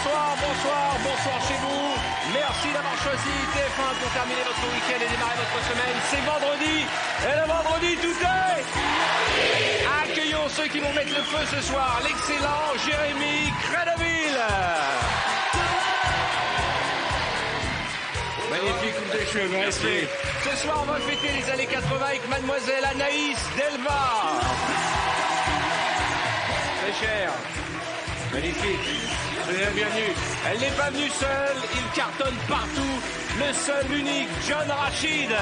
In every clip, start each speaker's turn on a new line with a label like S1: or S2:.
S1: bonsoir chez vous. Merci d'avoir choisi TF1 pour terminer votre week-end et démarrer votre semaine. C'est vendredi, et le vendredi tout est. Accueillons ceux qui vont mettre le feu ce soir. L'excellent Jérémy Crédaville. Magnifique coupe de cheveux, respect. Ce soir, on va fêter les années 80 avec mademoiselle Anaïs Delva. Très cher. Magnifique. Soyez la bienvenue. Elle n'est pas venue seule, il cartonne partout. Le seul, l'unique, John Rachid.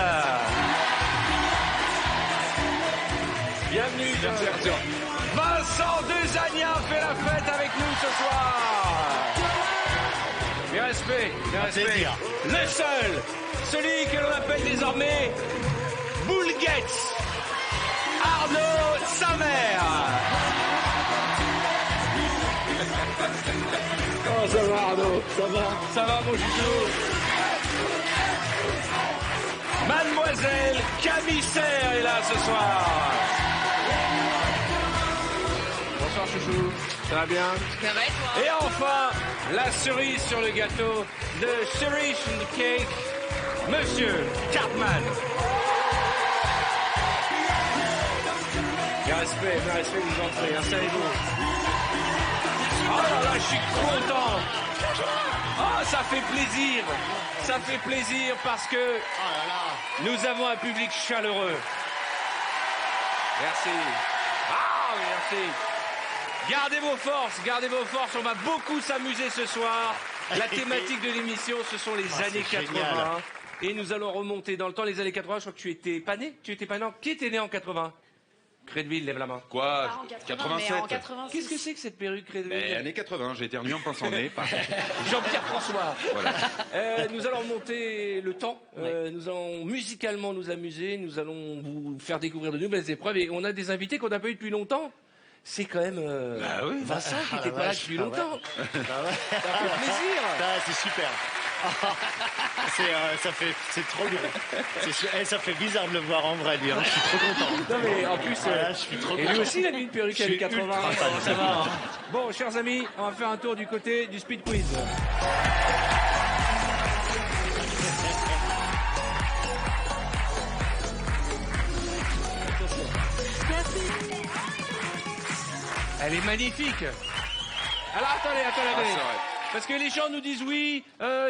S1: Bienvenue, John. Vincent Dezania fait la fête avec nous ce soir. Bien respect, bien respect. Le seul, celui que l'on appelle désormais Boulguetz, Arnaud Samer. Oh, ça va Arnaud, ça va? Ça va mon chouchou? Mademoiselle Camille Serre est là ce soir. Bonsoir chouchou, ça va bien?
S2: Ça va et toi?
S1: Et enfin, la cerise sur le gâteau, the cherry on the cake, Monsieur Cartman. Bien respect, vous entrez, installez-vous. Oh là là, je suis content. Oh, ça fait plaisir parce que nous avons un public chaleureux. Merci. Ah, merci. Gardez vos forces, on va beaucoup s'amuser ce soir. La thématique de l'émission, ce sont les années 80. Génial. Et nous allons remonter dans le temps, les années 80. Je crois que tu étais pas né. Qui était né en 80? Crédville, lève la main.
S3: Quoi?
S2: Pas en
S3: 87.
S2: mais en 86.
S1: Qu'est-ce que c'est que cette perruque, Crédville?
S3: Années 80, j'ai éternué en pinçant le nez.
S1: Jean-Pierre François.
S3: Voilà.
S1: Nous allons remonter le temps. Nous allons musicalement nous amuser. Nous allons vous faire découvrir de nouvelles épreuves. Et on a des invités qu'on n'a pas eu depuis longtemps. C'est quand même Vincent qui n'était pas là depuis longtemps. Ça fait plaisir.
S4: C'est super. C'est trop bien. Ça fait bizarre de le voir en vrai, lui. Hein. Je suis trop content.
S1: Non mais en plus,
S4: je suis trop
S1: et
S4: content.
S1: lui aussi il a mis une perruque à 80. Ça va. Hein. Bon, chers amis, on va faire un tour du côté du speed quiz. Elle est magnifique. Alors attendez. Parce que les gens nous disent oui,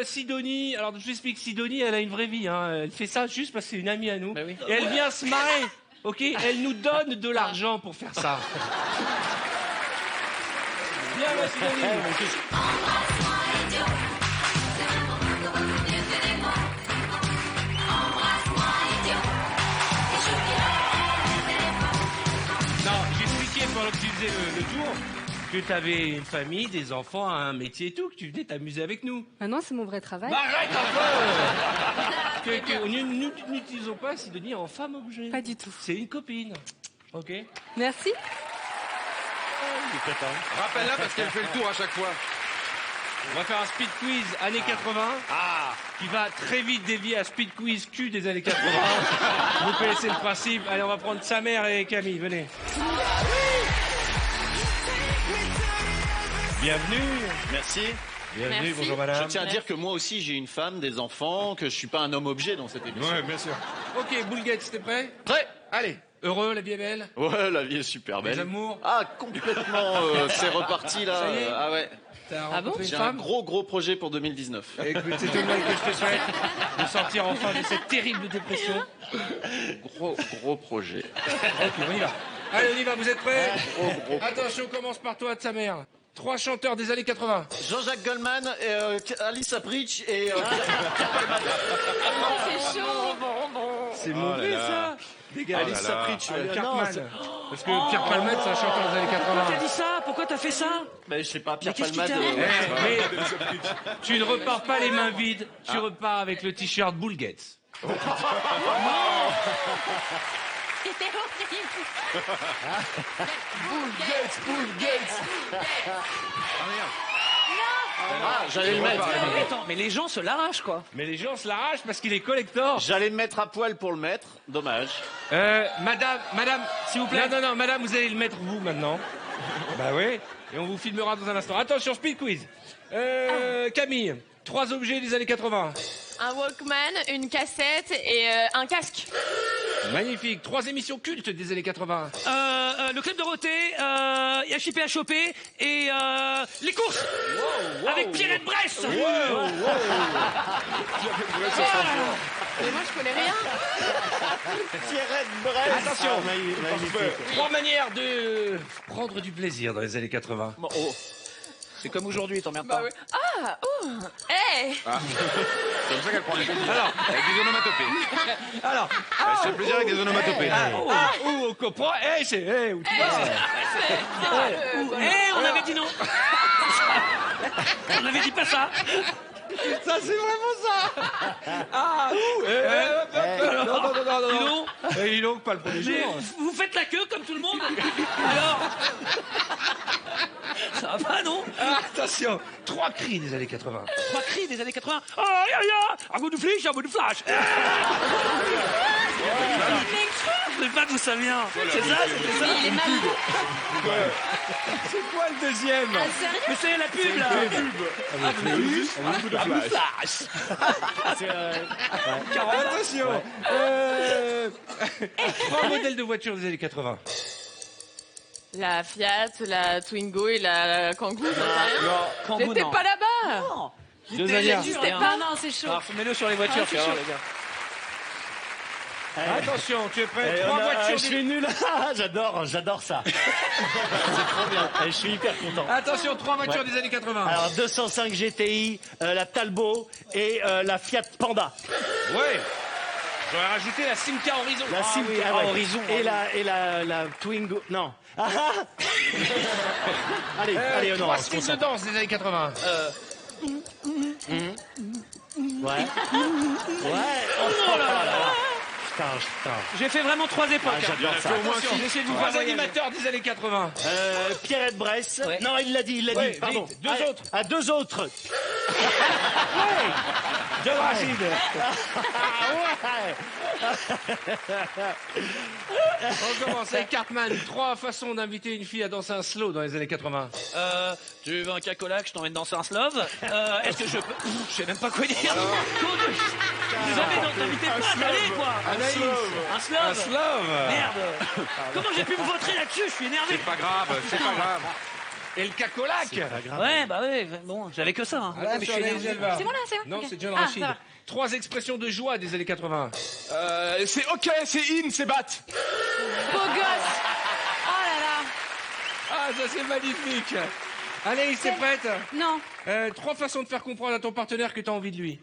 S1: Sidonie. Alors je vous explique, Sidonie, elle a une vraie vie. Hein. Elle fait ça juste parce que c'est une amie à nous.
S4: Bah oui.
S1: Et elle vient se marrer. Ok, elle nous donne de l'argent pour faire ça. Bien, ma Sidonie. Non, j'expliquais pendant que tu faisais le tour que tu avais une famille, des enfants, un métier et tout, que tu venais t'amuser avec nous.
S5: Ah non, c'est mon vrai travail.
S1: Bah, arrête un peu. N'utilisons pas Sidonie en femme objet.
S5: Pas du tout.
S1: C'est une copine. Ok.
S5: Merci.
S3: Rappelle-la parce qu'elle fait le tour à chaque fois.
S1: On va faire un speed quiz années 80 qui va très vite dévier à speed quiz cul des années 80. Vous connaissez le principe. Allez, on va prendre sa mère et Camille. Venez.
S4: Bienvenue. Merci.
S1: Bienvenue,
S2: Merci.
S1: bonjour madame.
S4: Je tiens à dire que moi aussi j'ai une femme, des enfants, que je suis pas un homme objet dans cette émission.
S3: Ouais, bien sûr.
S1: Ok, Boulguette, t'es prêt?
S4: Prêt?
S1: Allez, heureux, la vie est belle?
S4: Ouais, la vie est super belle.
S1: Les amours?
S4: Ah, complètement. C'est reparti là.
S1: Ça y est
S4: Ah ouais.
S1: T'as
S5: Ah bon
S1: rencontré une
S4: J'ai un
S1: femme?
S4: gros projet pour 2019.
S1: Écoute, c'est tout le mal que je te souhaite de sortir enfin de cette terrible dépression.
S4: Gros projet.
S1: Ok, on y va. Allez, on y va, vous êtes prêts?
S4: Gros.
S1: Attention, on commence par toi, de sa mère. 3 chanteurs des années 80.
S4: Jean-Jacques Goldman, Alice Apridge et...
S2: C'est chaud.
S1: C'est mauvais, ça. Dégage.
S4: Alice Apridge,
S1: Cartman. Parce que Pierre Palmade, c'est un chanteur des années 80.
S2: T'as dit ça? Pourquoi t'as fait ça?
S4: Mais je sais pas, Pierre
S2: qu'est-ce qui
S4: Palmade...
S2: t'arrive
S1: Mais tu ne repars pas les mains vides, tu repars avec le t-shirt Boulguetz.
S2: C'était horrible.
S4: Gates.
S3: Ah merde.
S4: Ah, j'allais le mettre.
S2: Mais attends, mais les gens se l'arrachent, quoi.
S1: Mais les gens se l'arrachent parce qu'il est collector.
S4: J'allais me mettre à poil pour le mettre. Dommage.
S1: Madame, s'il vous plaît. Non, madame, vous allez le mettre vous maintenant. Bah oui. Et on vous filmera dans un instant. Attention, speed quiz. Camille, 3 objets des années 80.
S5: Un Walkman, une cassette et un casque.
S1: Magnifique. 3 émissions cultes des années 80.
S2: Le club Dorothée, HIP à choper et les courses avec Pierrette Bresse.
S5: Mais moi, je connais rien.
S4: Pierrette Bresse.
S1: Attention.
S4: Magnifique.
S1: 3 manières de prendre du plaisir dans les années 80.
S2: C'est comme aujourd'hui, t'emmerdes
S5: Bah
S2: pas.
S5: oui. Ah, oh, hey.
S3: C'est comme ça qu'elle prend du plaisir. Alors, avec des onomatopées.
S1: Alors,
S3: Elle se fait plaisir avec des onomatopées.
S1: on comprend. Où tu vas.
S2: On avait dit non. On avait dit pas ça.
S1: Ça, c'est vraiment ça. Non. Et il pas le premier
S2: Mais
S1: jour.
S2: vous faites la queue comme tout le monde. Alors, ça va pas, non?
S1: Attention, 3 cris des années 80.
S2: 3 cris des années 80. Oh, ya, un bout de flic, un bout de flash. Je sais pas d'où ça vient. C'est ça, c'est ça.
S5: Il est mal.
S1: C'est quoi le deuxième?
S5: Ah, sérieux?
S2: Mais c'est la pub, là.
S1: Attention. 3 modèles de voitures des années 80.
S5: La Fiat, la Twingo et la Kangoo, j'en sais rien.
S2: Kangoo,
S5: J'étais
S2: non.
S5: pas là-bas.
S2: Non.
S5: J'existais pas. Non, c'est chaud.
S2: Alors, mets-le sur les voitures, tu vas voir, les gars.
S1: Attention, tu es prêt?
S4: Eh,
S1: 3 voitures.
S4: je suis nul. J'adore ça. C'est trop bien. Je suis hyper content.
S1: Attention, 3 voitures des années 80.
S4: Alors 205 GTI, la Talbot et la Fiat Panda.
S1: Ouais. J'aurais rajouté la Simca Horizon.
S4: La Simca
S2: oui, Horizon.
S4: Et la Twingo. Non. Allez, allez, non.
S1: 3
S4: on se
S1: styles de
S4: concentre.
S1: danse des années 80.
S4: Ouais. Oh là là. Putain.
S2: J'ai fait vraiment 3 époques.
S4: Ah, j'adore ça.
S1: Attention,
S2: J'essaie de vous
S1: 3
S2: faire voyager.
S1: animateurs des années 80.
S4: Pierrette Bresse.
S2: Ouais.
S4: Non, il l'a dit.
S1: Ouais,
S4: Pardon.
S1: vite, 2 autres.
S4: À 2 autres.
S1: John Rachid. On commence avec Cartman. 3 façons d'inviter une fille à danser un slow dans les années 80.
S2: Tu veux un cacolac, je t'emmène danser un slove. Est-ce que je peux... Je sais même pas quoi dire. Désolé, t'invitez pas, allez, quoi. Un
S1: Un
S2: slove.
S1: slow.
S2: Merde. Comment j'ai pu me voter là-dessus? Je suis énervé.
S3: C'est pas grave, c'est pas grave.
S1: Et le cacolac.
S2: Ouais, bah ouais, bon, j'avais que ça. Hein.
S1: Attention,
S2: Mais je suis
S1: Anaïs
S2: énervé.
S1: Gelbar.
S5: C'est moi là, c'est moi.
S1: Non,
S5: Ok.
S1: c'est John
S5: Ah,
S1: Rachid.
S5: ça va.
S1: 3 expressions de joie des années 80.
S3: C'est ok, c'est in, c'est bat.
S5: Beau gosse. Oh là là.
S1: Ah, ça c'est magnifique. Anaïs, t'es prête?
S5: Non,
S1: 3 façons de faire comprendre à ton partenaire que t'as envie de lui.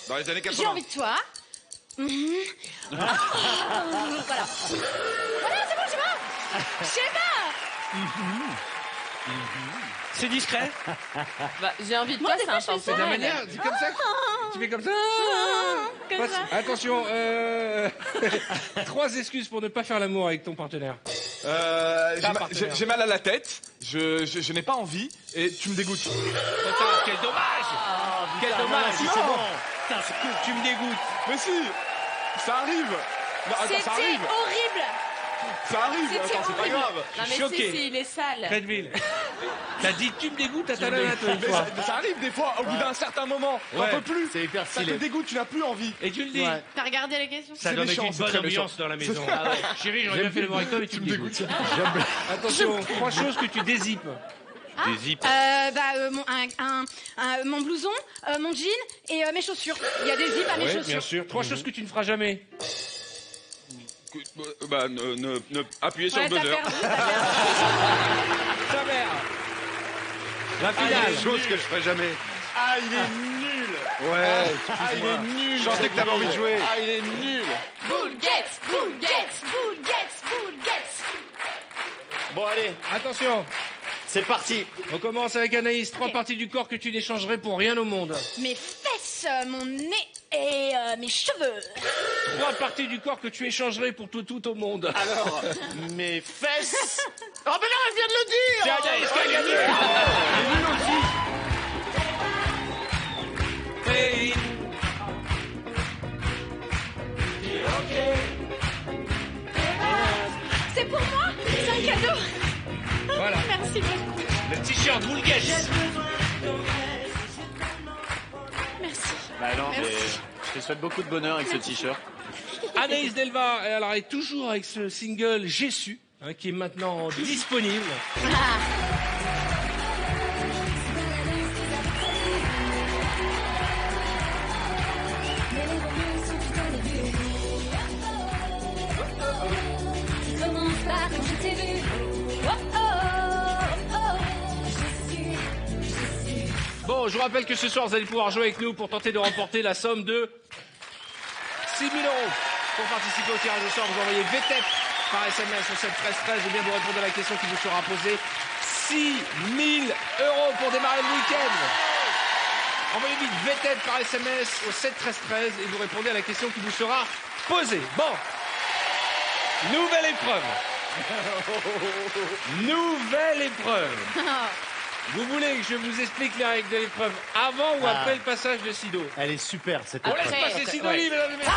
S3: Dans les années
S5: j'ai
S3: 80.
S5: envie de toi. Voilà. Voilà, c'est bon, je sais pas. Je sais pas.
S2: C'est discret.
S5: Bah, j'ai envie de toi, c'est un
S1: C'est de la manière, c'est comme ça. Tu fais comme ça.
S5: Comme
S1: Pas-
S5: ça.
S1: Attention, 3 excuses pour ne pas faire l'amour avec ton partenaire.
S3: J'ai j'ai mal à la tête, je n'ai pas envie et tu me dégoûtes.
S1: Putain, quel dommage. Quel dommage.
S4: Si c'est bon.
S2: Putain, c'est cool.
S1: Tu me dégoûtes.
S3: Mais si, ça arrive. Non, attends, ça
S5: C'était
S3: arrive.
S5: horrible.
S3: Ça arrive.
S5: C'était
S3: Attends, c'est pas
S5: horrible.
S3: grave.
S5: Non mais
S1: choqué.
S5: si, il est sale.
S1: Redville. T'as dit tu me dégoûtes à ta nana, toi, une
S3: Mais
S1: fois.
S3: ça arrive des fois, au bout d'un certain moment, t'en
S1: Ouais.
S3: peux plus.
S4: C'est hyper
S3: Ça te
S4: stylé.
S3: dégoûte, tu n'as plus envie.
S1: Et tu le dis.
S4: Ouais.
S5: T'as regardé les questions?
S1: Ça
S3: C'est
S1: doit
S3: méchant,
S1: mettre une
S3: c'est
S1: bonne
S3: très
S1: ambiance dans la maison. Ah ouais. Chérie, j'aurais bien fait l'amour avec toi, mais tu me dégoûtes. Attention, 3 choses que tu dézippes. Dézippes.
S6: Mon blouson, mon jean et mes chaussures. Il y a des zips à mes
S1: Oui,
S6: chaussures.
S1: bien sûr. 3 choses que tu ne feras jamais.
S3: Bah, appuyez sur
S5: Ouais,
S3: le
S5: t'as
S3: buzzer.
S5: perdu, t'as perdu.
S1: Ta mère. La
S3: Il y a
S1: finale.
S3: des choses que je ferai jamais.
S4: Ah, il est nul.
S3: Ouais.
S4: Il est nul.
S3: Je sentais que t'avais envie de jouer.
S4: Ah, il est nul.
S5: Bull Gates, Bull Gates, Bull Gates, Bull Gates.
S4: Bon, allez,
S1: Attention,
S4: c'est parti.
S1: on commence avec Anaïs. 3 parties du corps que tu n'échangerais pour rien au monde.
S6: Mes fesses, mon nez et mes cheveux.
S1: 3 parties du corps que tu échangerais pour tout au monde.
S4: Alors, mes fesses. Oh, mais non, elle vient de le dire.
S1: C'est Anaïs qui a gagné.
S5: Merci beaucoup.
S1: Le t-shirt Boulgues.
S5: Merci.
S4: Bah non, mais
S5: Merci.
S4: je te souhaite beaucoup de bonheur avec ce t-shirt.
S1: Anaïs Delva, elle est toujours avec ce single J'ai su, qui est maintenant disponible.
S5: Commence par quand je t'ai vu. Oh oh oh oh. Je suis.
S1: Bon, je vous rappelle que ce soir, vous allez pouvoir jouer avec nous pour tenter de remporter la somme de 6 000 €. Pour participer au tirage au sort, vous envoyez VTEP par SMS au 7 13 13 et bien vous répondre à la question qui vous sera posée. 6 000 € pour démarrer le week-end. Envoyez vite VTEP par SMS au 7 13 13 et vous répondez à la question qui vous sera posée. Bon, nouvelle épreuve. Nouvelle épreuve. Vous voulez que je vous explique les règles de l'épreuve avant ou après le passage de Sido?
S4: Elle est super cette
S1: On laisse
S4: épreuve.
S1: passer Sidonie, mesdames et messieurs.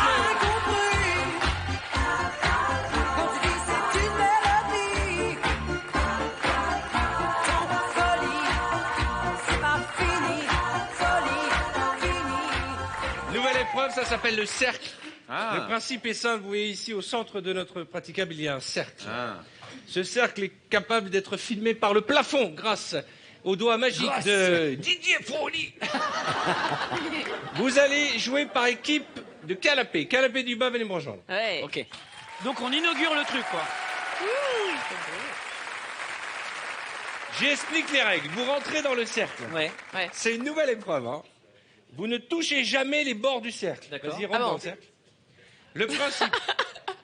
S1: Nouvelle épreuve, ça s'appelle le cercle. Le principe est simple, vous voyez ici au centre de notre praticable, il y a un cercle. Ce cercle est capable d'être filmé par le plafond grâce au doigt magique de Didier Froli. Vous allez jouer par équipe de canapé. Canapé du bas, venez me rejoindre.
S5: Ouais.
S2: Ok. Donc on inaugure le truc, quoi.
S1: J'explique les règles. Vous rentrez dans le cercle.
S2: Ouais.
S5: Ouais.
S1: C'est une nouvelle épreuve. Vous ne touchez jamais les bords du cercle.
S2: D'accord.
S1: Vas-y, rentre
S5: Ah bon.
S1: dans le cercle. Le principe,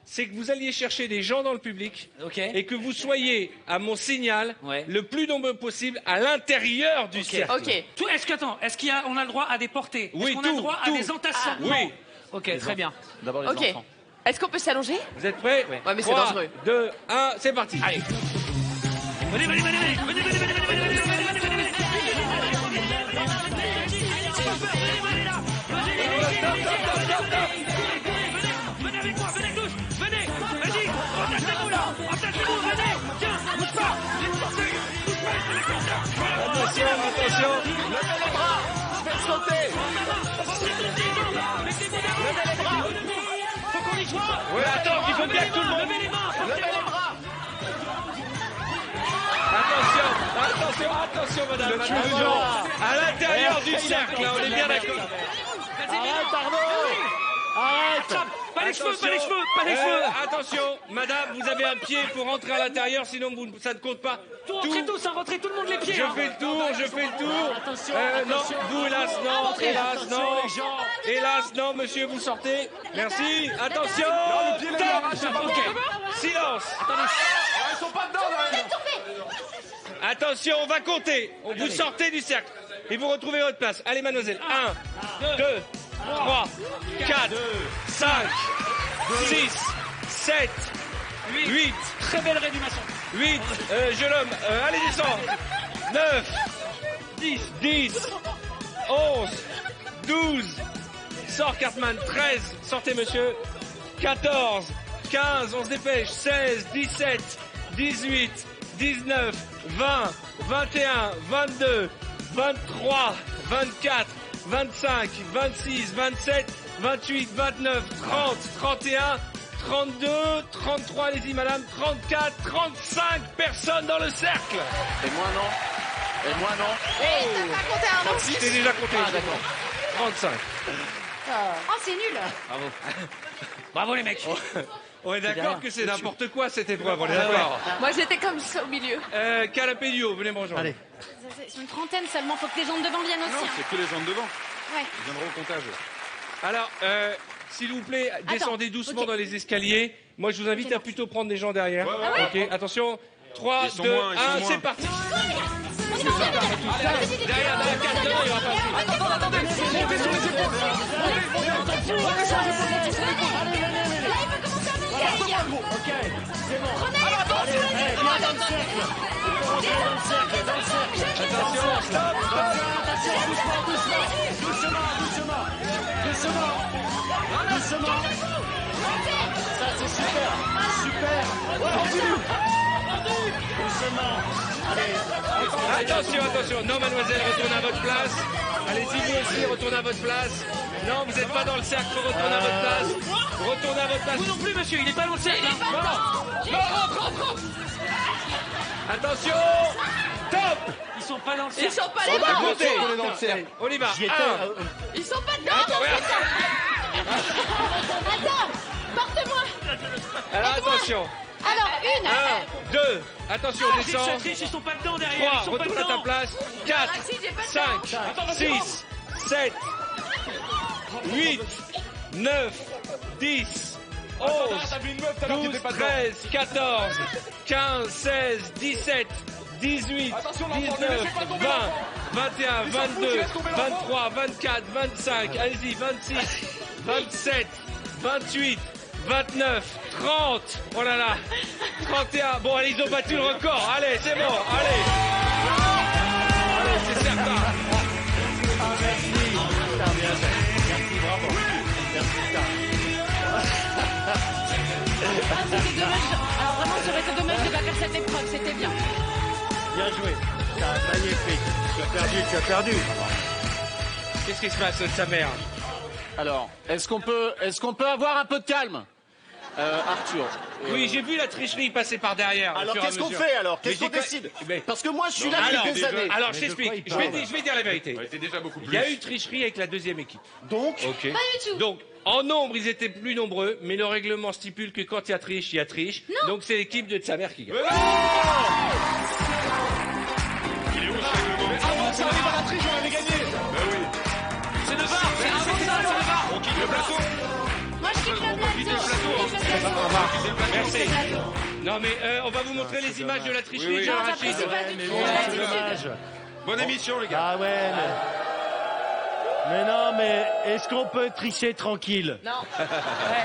S1: c'est que vous alliez chercher des gens dans le public
S2: Ok.
S1: et que vous soyez, à mon signal,
S2: Ouais.
S1: le plus nombreux possible à l'intérieur du cercle.
S5: Ok.
S2: Tout, est-ce qu'il y a, on a le droit à des portées?
S1: Oui,
S2: Est-ce qu'on a
S1: tout,
S2: le droit à
S1: tout.
S2: des entassements?
S1: Oui.
S2: Ok, très bien.
S4: D'abord les
S5: Ok.
S4: enfants.
S5: Est-ce qu'on peut s'allonger?
S1: Vous êtes prêts?
S2: Ouais.
S5: Ouais, mais c'est
S1: 3,
S5: dangereux.
S1: 2, 1, c'est parti. Allez.
S2: Venez, venez, venez, venez, venez, venez, venez, venez, venez, venez, venez, venez, venez, venez, venez. Venez avec moi, venez tous, venez, vas-y, attachez-vous là, attachez-vous, venez, tiens, bouge pas, bouge pas,
S1: Attention, attention.
S3: Levez les bras. Je vais sauter.
S2: levez les bras, faut qu'on y soit.
S1: Ouais, attends, il faut bien que tout le monde.
S2: Levez les mains,
S3: Levez les bras.
S1: Attention, attention, madame. Attention. À l'intérieur du cercle, là, on est bien d'accord.
S4: Arrête Arnaud. Arrête.
S2: pas les cheveux, pas les cheveux, pas les cheveux.
S1: Attention, madame, vous avez un pied pour rentrer à l'intérieur, sinon ça ne compte pas.
S2: Rentrez tous, hein, rentrez tout le monde les pieds.
S1: Je
S2: hein.
S1: fais le tour, je fais le tour.
S4: Attention,
S1: Non,
S4: attention.
S1: vous, hélas, non, hélas,
S4: Attention,
S1: non.
S4: les gens.
S1: Hélas, non, monsieur, vous sortez. Merci, attention.
S3: Non, le pied, les
S1: Stop.
S3: arraches, c'est pas bon.
S1: Ok, silence.
S3: Ils sont pas dedans, là.
S1: Attention, on va compter. Vous sortez du cercle et vous retrouvez votre place. Allez, mademoiselle. 1, 2, 3, 4, 5, 6, 7, 8,
S2: Très belle réanimation.
S1: 8, jeune homme, allez, descends. 9, 10, 11, 12, sors Cartman, 13, sortez monsieur, 14, 15, on se dépêche, 16, 17, 18, 19, 20, 21, 22, 23, 24, 25, 26, 27, 28, 29, 30, 31, 32, 33, allez-y madame, 34, 35 personnes dans le cercle.
S4: Et moi non. Et moi non.
S5: T'as pas compté un mot?
S1: T'es déjà compté.
S4: Ah d'accord.
S1: 35.
S5: Oh, c'est nul.
S2: Bravo les mecs.
S1: On est d'accord que c'est n'importe quoi cette épreuve, on est d'accord.
S5: Moi, j'étais comme ça au milieu.
S1: Canapé du haut, venez me rejoindre.
S4: Allez.
S6: C'est une trentaine seulement, faut que les gens de devant viennent aussi. hein.
S3: C'est que les gens de devant.
S6: Ouais.
S3: Ils viendront au comptage.
S1: Alors, s'il vous plaît, descendez doucement
S6: ok.
S1: dans les escaliers. Moi, je vous invite à plutôt prendre des gens derrière.
S3: Ouais.
S1: Ok, attention. 3,
S3: Ils sont
S1: 2,
S3: moins, ils sont
S1: 1,
S3: moins.
S1: c'est parti.
S6: On y va,
S1: Derrière, dans la carte, il y aura pas de-
S4: Ok, c'est bon. Viens dans le cercle. Viens dans le cercle, dans le cercle.
S1: Attention, stop.
S4: Attention, doucement, doucement. Doucement, doucement. Doucement. Doucement. Ça, c'est super. Super. Doucement.
S1: Attention, attention. Non, mademoiselle, retournez à votre place. Allez-y, vous aussi, retournez à votre place. Non, vous n'êtes pas dans le cercle, retournez à votre place. Retournez à votre place.
S2: Vous non plus, monsieur, il n'est pas dans le cercle.
S1: Non, rentre. Attention. Top.
S2: Ils sont pas dans le cercle.
S6: Ils sont pas
S1: On va
S6: dedans.
S1: compter.
S3: On est dans le cercle.
S1: On y va.
S7: J'y étais,
S1: 1.
S6: Ils sont pas dedans.
S1: Attends, regarde.
S5: Attends, porte-moi.
S1: Alors, attention.
S5: Alors,
S1: 1, 2. Attention,
S2: Ça
S1: descend.
S2: triche, ils sont pas dedans derrière.
S1: 3,
S2: Ils sont pas
S1: retourne à ta
S2: dedans.
S1: place. 4,
S6: Maxime, j'ai pas de
S1: 5, 6, 7, 8, 9, 10, 11,
S3: T'as vu une meuf tout à l'heure qui
S1: 12,
S3: était pas dedans.
S1: 13, 14, 15, 16, 17, 18,
S3: Attention, l'enfant, ne
S1: 19,
S3: laissez pas tomber
S1: 20,
S3: l'enfant.
S1: 21,
S3: Il s'en fout,
S1: 22,
S3: laisse tomber l'enfant.
S1: 23, 24, 25, allez-y, 26, 27, 28, 29, 30, oh là là, 31, bon allez, ils ont battu le record, allez, c'est bon, allez, c'est certain.
S5: Ah, c'était dommage. Alors vraiment, ça aurait été dommage de pas faire cette épreuve. C'était bien.
S7: Bien joué. Ça a magnifique. Tu as perdu.
S1: Qu'est-ce qui se passe de sa mère?
S7: Alors, est-ce qu'on peut avoir un peu de calme, Arthur?
S1: Oui, j'ai vu la tricherie passer par derrière.
S7: Alors, qu'est-ce qu'on fait alors? Qu'est-ce qu'on décide? Parce que moi, je suis là depuis des années.
S1: Alors, je t'explique. Je vais dire la vérité.
S3: Ouais, c'est déjà beaucoup plus.
S1: Il y a eu tricherie avec la deuxième équipe.
S7: Donc,
S1: Ok.
S5: Pas du tout.
S1: Donc, en nombre, ils étaient plus nombreux, mais le règlement stipule que quand il y a triche, il y a triche. Donc, c'est l'équipe de sa mère qui gagne.
S3: Avant que ça arrive à la triche, on avait gagné.
S2: C'est le VAR. C'est avant ça, c'est le VAR.
S3: On quitte le plateau.
S5: Moi, je quitte le plateau.
S1: Merci. Non, mais on va vous montrer les images de la tricherie,
S3: oui.
S1: Jean
S5: Non,
S1: Rachid.
S5: j'apprécie pas du
S7: mais
S5: tout.
S7: bon, c'est
S5: L'attitude.
S7: dommage.
S3: Bonne émission, les gars.
S7: Ah ouais, mais non, mais est-ce qu'on peut tricher tranquille?
S6: Non.
S2: Ouais,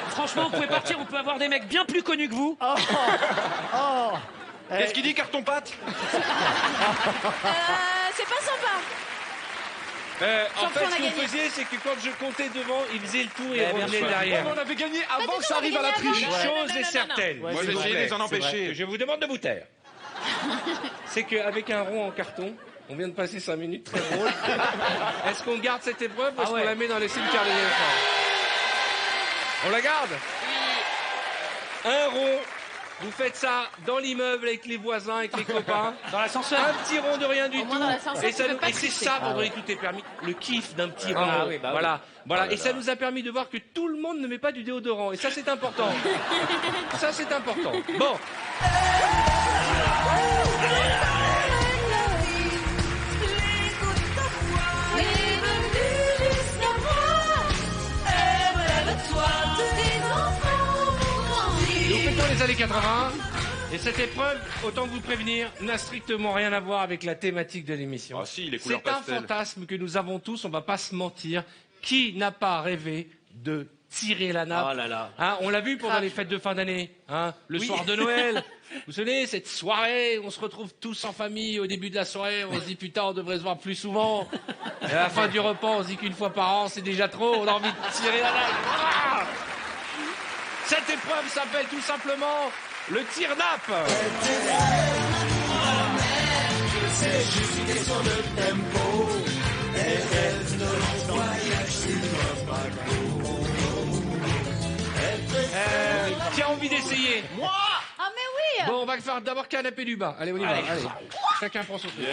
S2: franchement, vous pouvez partir. On peut avoir des mecs bien plus connus que vous.
S7: Oh, oh.
S3: Qu'est-ce qu'il dit, carton-pâte?
S5: C'est pas sympa.
S1: En
S5: Sauf
S1: fait,
S5: qu'on a
S1: ce que vous
S5: gagné.
S1: faisiez, c'est que quand je comptais devant, il faisait le tour et
S2: Ouais,
S1: revenait
S2: bien sûr.
S1: derrière.
S3: On avait gagné
S5: Pas
S3: avant
S5: du
S3: que
S5: tout,
S3: ça
S5: on
S3: arrive à la
S5: avait gagné
S3: triche.
S5: avant.
S1: Une
S5: Non,
S1: chose
S5: non,
S1: est
S5: non,
S1: certaine.
S7: Ouais,
S3: Moi,
S7: s'il
S3: j'ai
S7: vous
S3: essayé de
S7: plaît,
S3: les en empêcher.
S1: Je vous demande de vous taire. C'est qu'avec un rond en carton, on vient de passer 5 minutes très drôles. Est-ce qu'on garde cette épreuve ou est-ce qu'on la met dans les cimetières des éléphants? On la garde? Un rond. Vous faites ça dans l'immeuble avec les voisins, avec les copains.
S2: Dans l'ascenseur.
S1: Un petit rond de rien du
S5: Au moins,
S1: tout.
S5: dans l'ascenseur,
S1: Et,
S5: tu
S1: ça
S5: peux
S1: nous-
S5: pas
S1: et c'est
S5: tricher.
S1: ça, vendredi tout est permis. Le kiff d'un petit rond.
S2: Ah oui, bah oui.
S1: Voilà. Et ça nous a permis de voir que tout le monde ne met pas du déodorant. Et ça, c'est important. Ça, c'est important. Bon. Nous fêtons les années 80. Et cette épreuve, autant que vous prévenir, n'a strictement rien à voir avec la thématique de l'émission.
S3: Ah si, les couleurs
S1: C'est un
S3: pastel.
S1: fantasme que nous avons tous, on va pas se mentir. Qui n'a pas rêvé de tirer la nappe?
S2: Oh là là.
S1: Hein, on l'a vu pendant les fêtes de fin d'année, hein, le soir de Noël. Vous vous souvenez, cette soirée, on se retrouve tous en famille au début de la soirée, on se dit putain, on devrait se voir plus souvent. Et à la fin du repas, on se dit qu'une fois par an, c'est déjà trop, on a envie de tirer la nappe. Ah, cette épreuve s'appelle tout simplement le tire-nappe. Qui a envie d'essayer?
S5: Ah, mais oui.
S1: Bon, on va faire d'abord canapé du bas. Allez, on y va. Allez. Chacun prend son truc.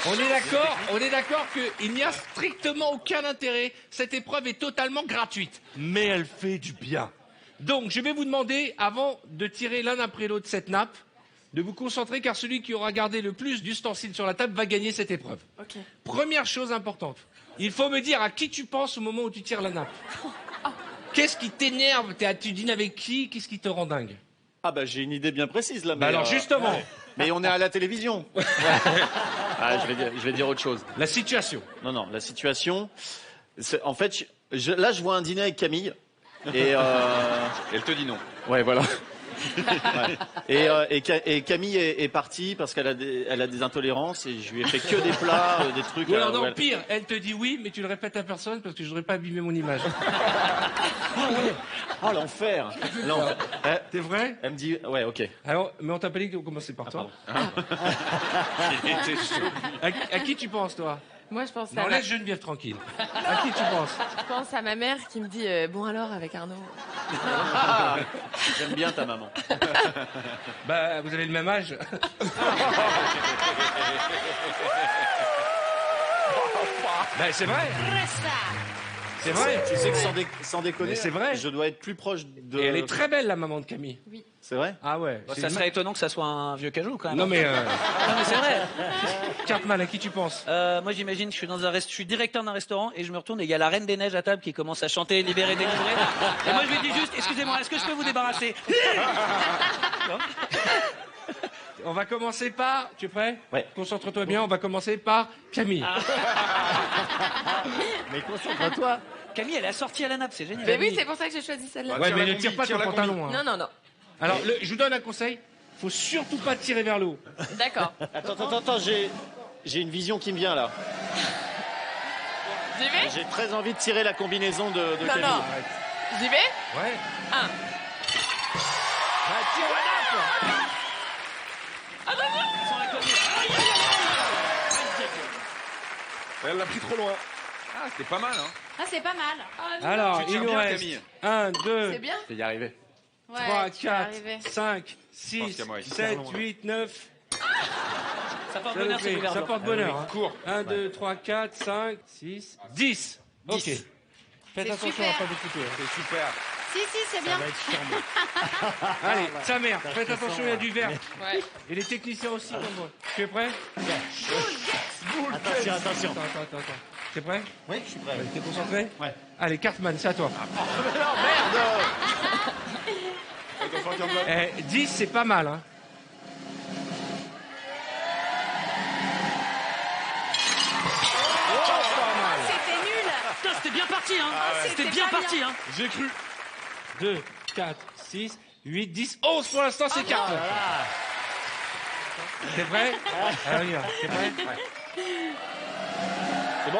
S1: On est d'accord qu'il n'y a strictement aucun intérêt. Cette épreuve est totalement gratuite. Mais elle fait du bien. Donc, je vais vous demander, avant de tirer l'un après l'autre cette nappe, de vous concentrer car celui qui aura gardé le plus d'ustensiles sur la table va gagner cette épreuve.
S6: Ok.
S1: Première chose importante, il faut me dire à qui tu penses au moment où tu tires la nappe. Qu'est-ce qui t'énerve? Tu dînes avec qui? Qu'est-ce qui te rend dingue?
S7: Ah bah j'ai une idée bien précise là.
S1: Bah alors justement,
S7: Mais on est à la télévision. Ah, je vais dire autre chose.
S1: la situation.
S7: Non, la situation. En fait, là, je vois un dîner avec Camille. Et
S3: Elle te dit non.
S7: ouais, voilà. Ouais. Et Camille est partie parce qu'elle a des intolérances et je lui ai fait que des plats, des trucs.
S1: Ou alors non, pire, elle te dit oui, mais tu le répètes à personne parce que je voudrais pas abîmer mon image.
S7: Oh l'enfer.
S1: T'es vrai?
S7: Elle me dit ouais, ok.
S1: Alors, mais on t'a pas dit qu'on commençait par toi. À qui tu penses, toi?
S8: Moi, je pense
S1: Non, laisse Geneviève tranquille. À qui tu penses?
S8: Je pense à ma mère qui me dit bon alors avec Arnaud.
S7: J'aime bien ta maman.
S1: Bah, vous avez le même âge. Bah, c'est vrai. C'est vrai.
S7: Tu sais que sans déconner,
S1: Mais c'est vrai.
S7: je dois être plus proche de.
S1: Et elle est très belle, la maman de Camille.
S8: Oui.
S7: C'est vrai?
S1: Ah ouais.
S9: Bon, ça serait étonnant que ça soit un vieux cajou quand même.
S1: Non mais
S9: Non mais c'est vrai.
S1: Cartman, à qui tu penses?
S9: Moi j'imagine, je suis directeur d'un restaurant et je me retourne et il y a la Reine des Neiges à table qui commence à chanter Libéré, délivré. Et moi je lui dis juste, excusez-moi, est-ce que je peux vous débarrasser?
S1: On va commencer par... Tu es prêt?
S7: Ouais.
S1: Concentre-toi bien, on va commencer par Camille.
S7: Mais concentre-toi.
S9: Camille, elle est assortie à la nappe, c'est génial.
S8: Mais oui, c'est pour ça que j'ai choisi celle-là.
S1: Ouais,
S3: tire
S1: mais
S3: la
S1: ne tire
S3: combi,
S1: pas
S3: tire
S1: ton
S3: la
S1: pantalon. Hein.
S8: Non.
S1: Alors, je vous donne un conseil. Faut surtout pas tirer vers le haut.
S8: D'accord.
S7: Attends, j'ai une vision qui me vient là.
S8: J'y vais?
S7: J'ai très envie de tirer la combinaison de Camille.
S8: Non. J'y vais?
S1: Ouais.
S8: 1.
S1: Bah, tire la nappe.
S3: Elle l'a pris trop loin. Ah, c'était pas mal, hein.
S6: Ah, c'est pas mal.
S1: Alors,
S3: Tu
S1: il
S3: tiens
S1: nous
S3: bien,
S1: reste
S3: Camille.
S1: 1, 2,
S8: C'est bien?
S7: Je vais y arriver.
S6: Ouais,
S1: 3,
S6: tu vas
S1: 4,
S6: arriver.
S1: 5,
S3: pense
S1: 6,
S3: qu'il y a moyen.
S1: 7, 8, 9.
S9: Ça porte
S1: Ça,
S9: bonheur, c'est
S1: ça porte bonheur. Hein.
S3: Cours.
S1: 1, 2, 3, 4, 5, 6, 10. Ok. Faites
S6: C'est
S1: attention
S6: super.
S1: à pas d'écouter. Hein.
S3: C'est super.
S6: Si, c'est bien.
S1: Allez, sa mère, faites attention, il y a du verre.
S8: Ouais.
S1: Et les techniciens aussi, comme moi. Tu es prêt?
S7: Attention.
S1: Attends. T'es prêt?
S7: Oui, je suis prêt.
S1: T'es concentré?
S7: Ouais.
S1: Allez, Cartman, c'est à toi.
S3: Attention, Cartman.
S1: 10, c'est pas mal, hein.
S6: C'était nul.
S9: Putain, c'était bien parti, hein. C'était
S6: c'était
S9: bien
S6: pas
S9: parti, hein.
S3: J'ai cru.
S1: 2, 4, 6, 8, 10, 11 pour l'instant, c'est Cartman. T'es prêt? Allez, on y va. T'es prêt?
S7: C'est bon?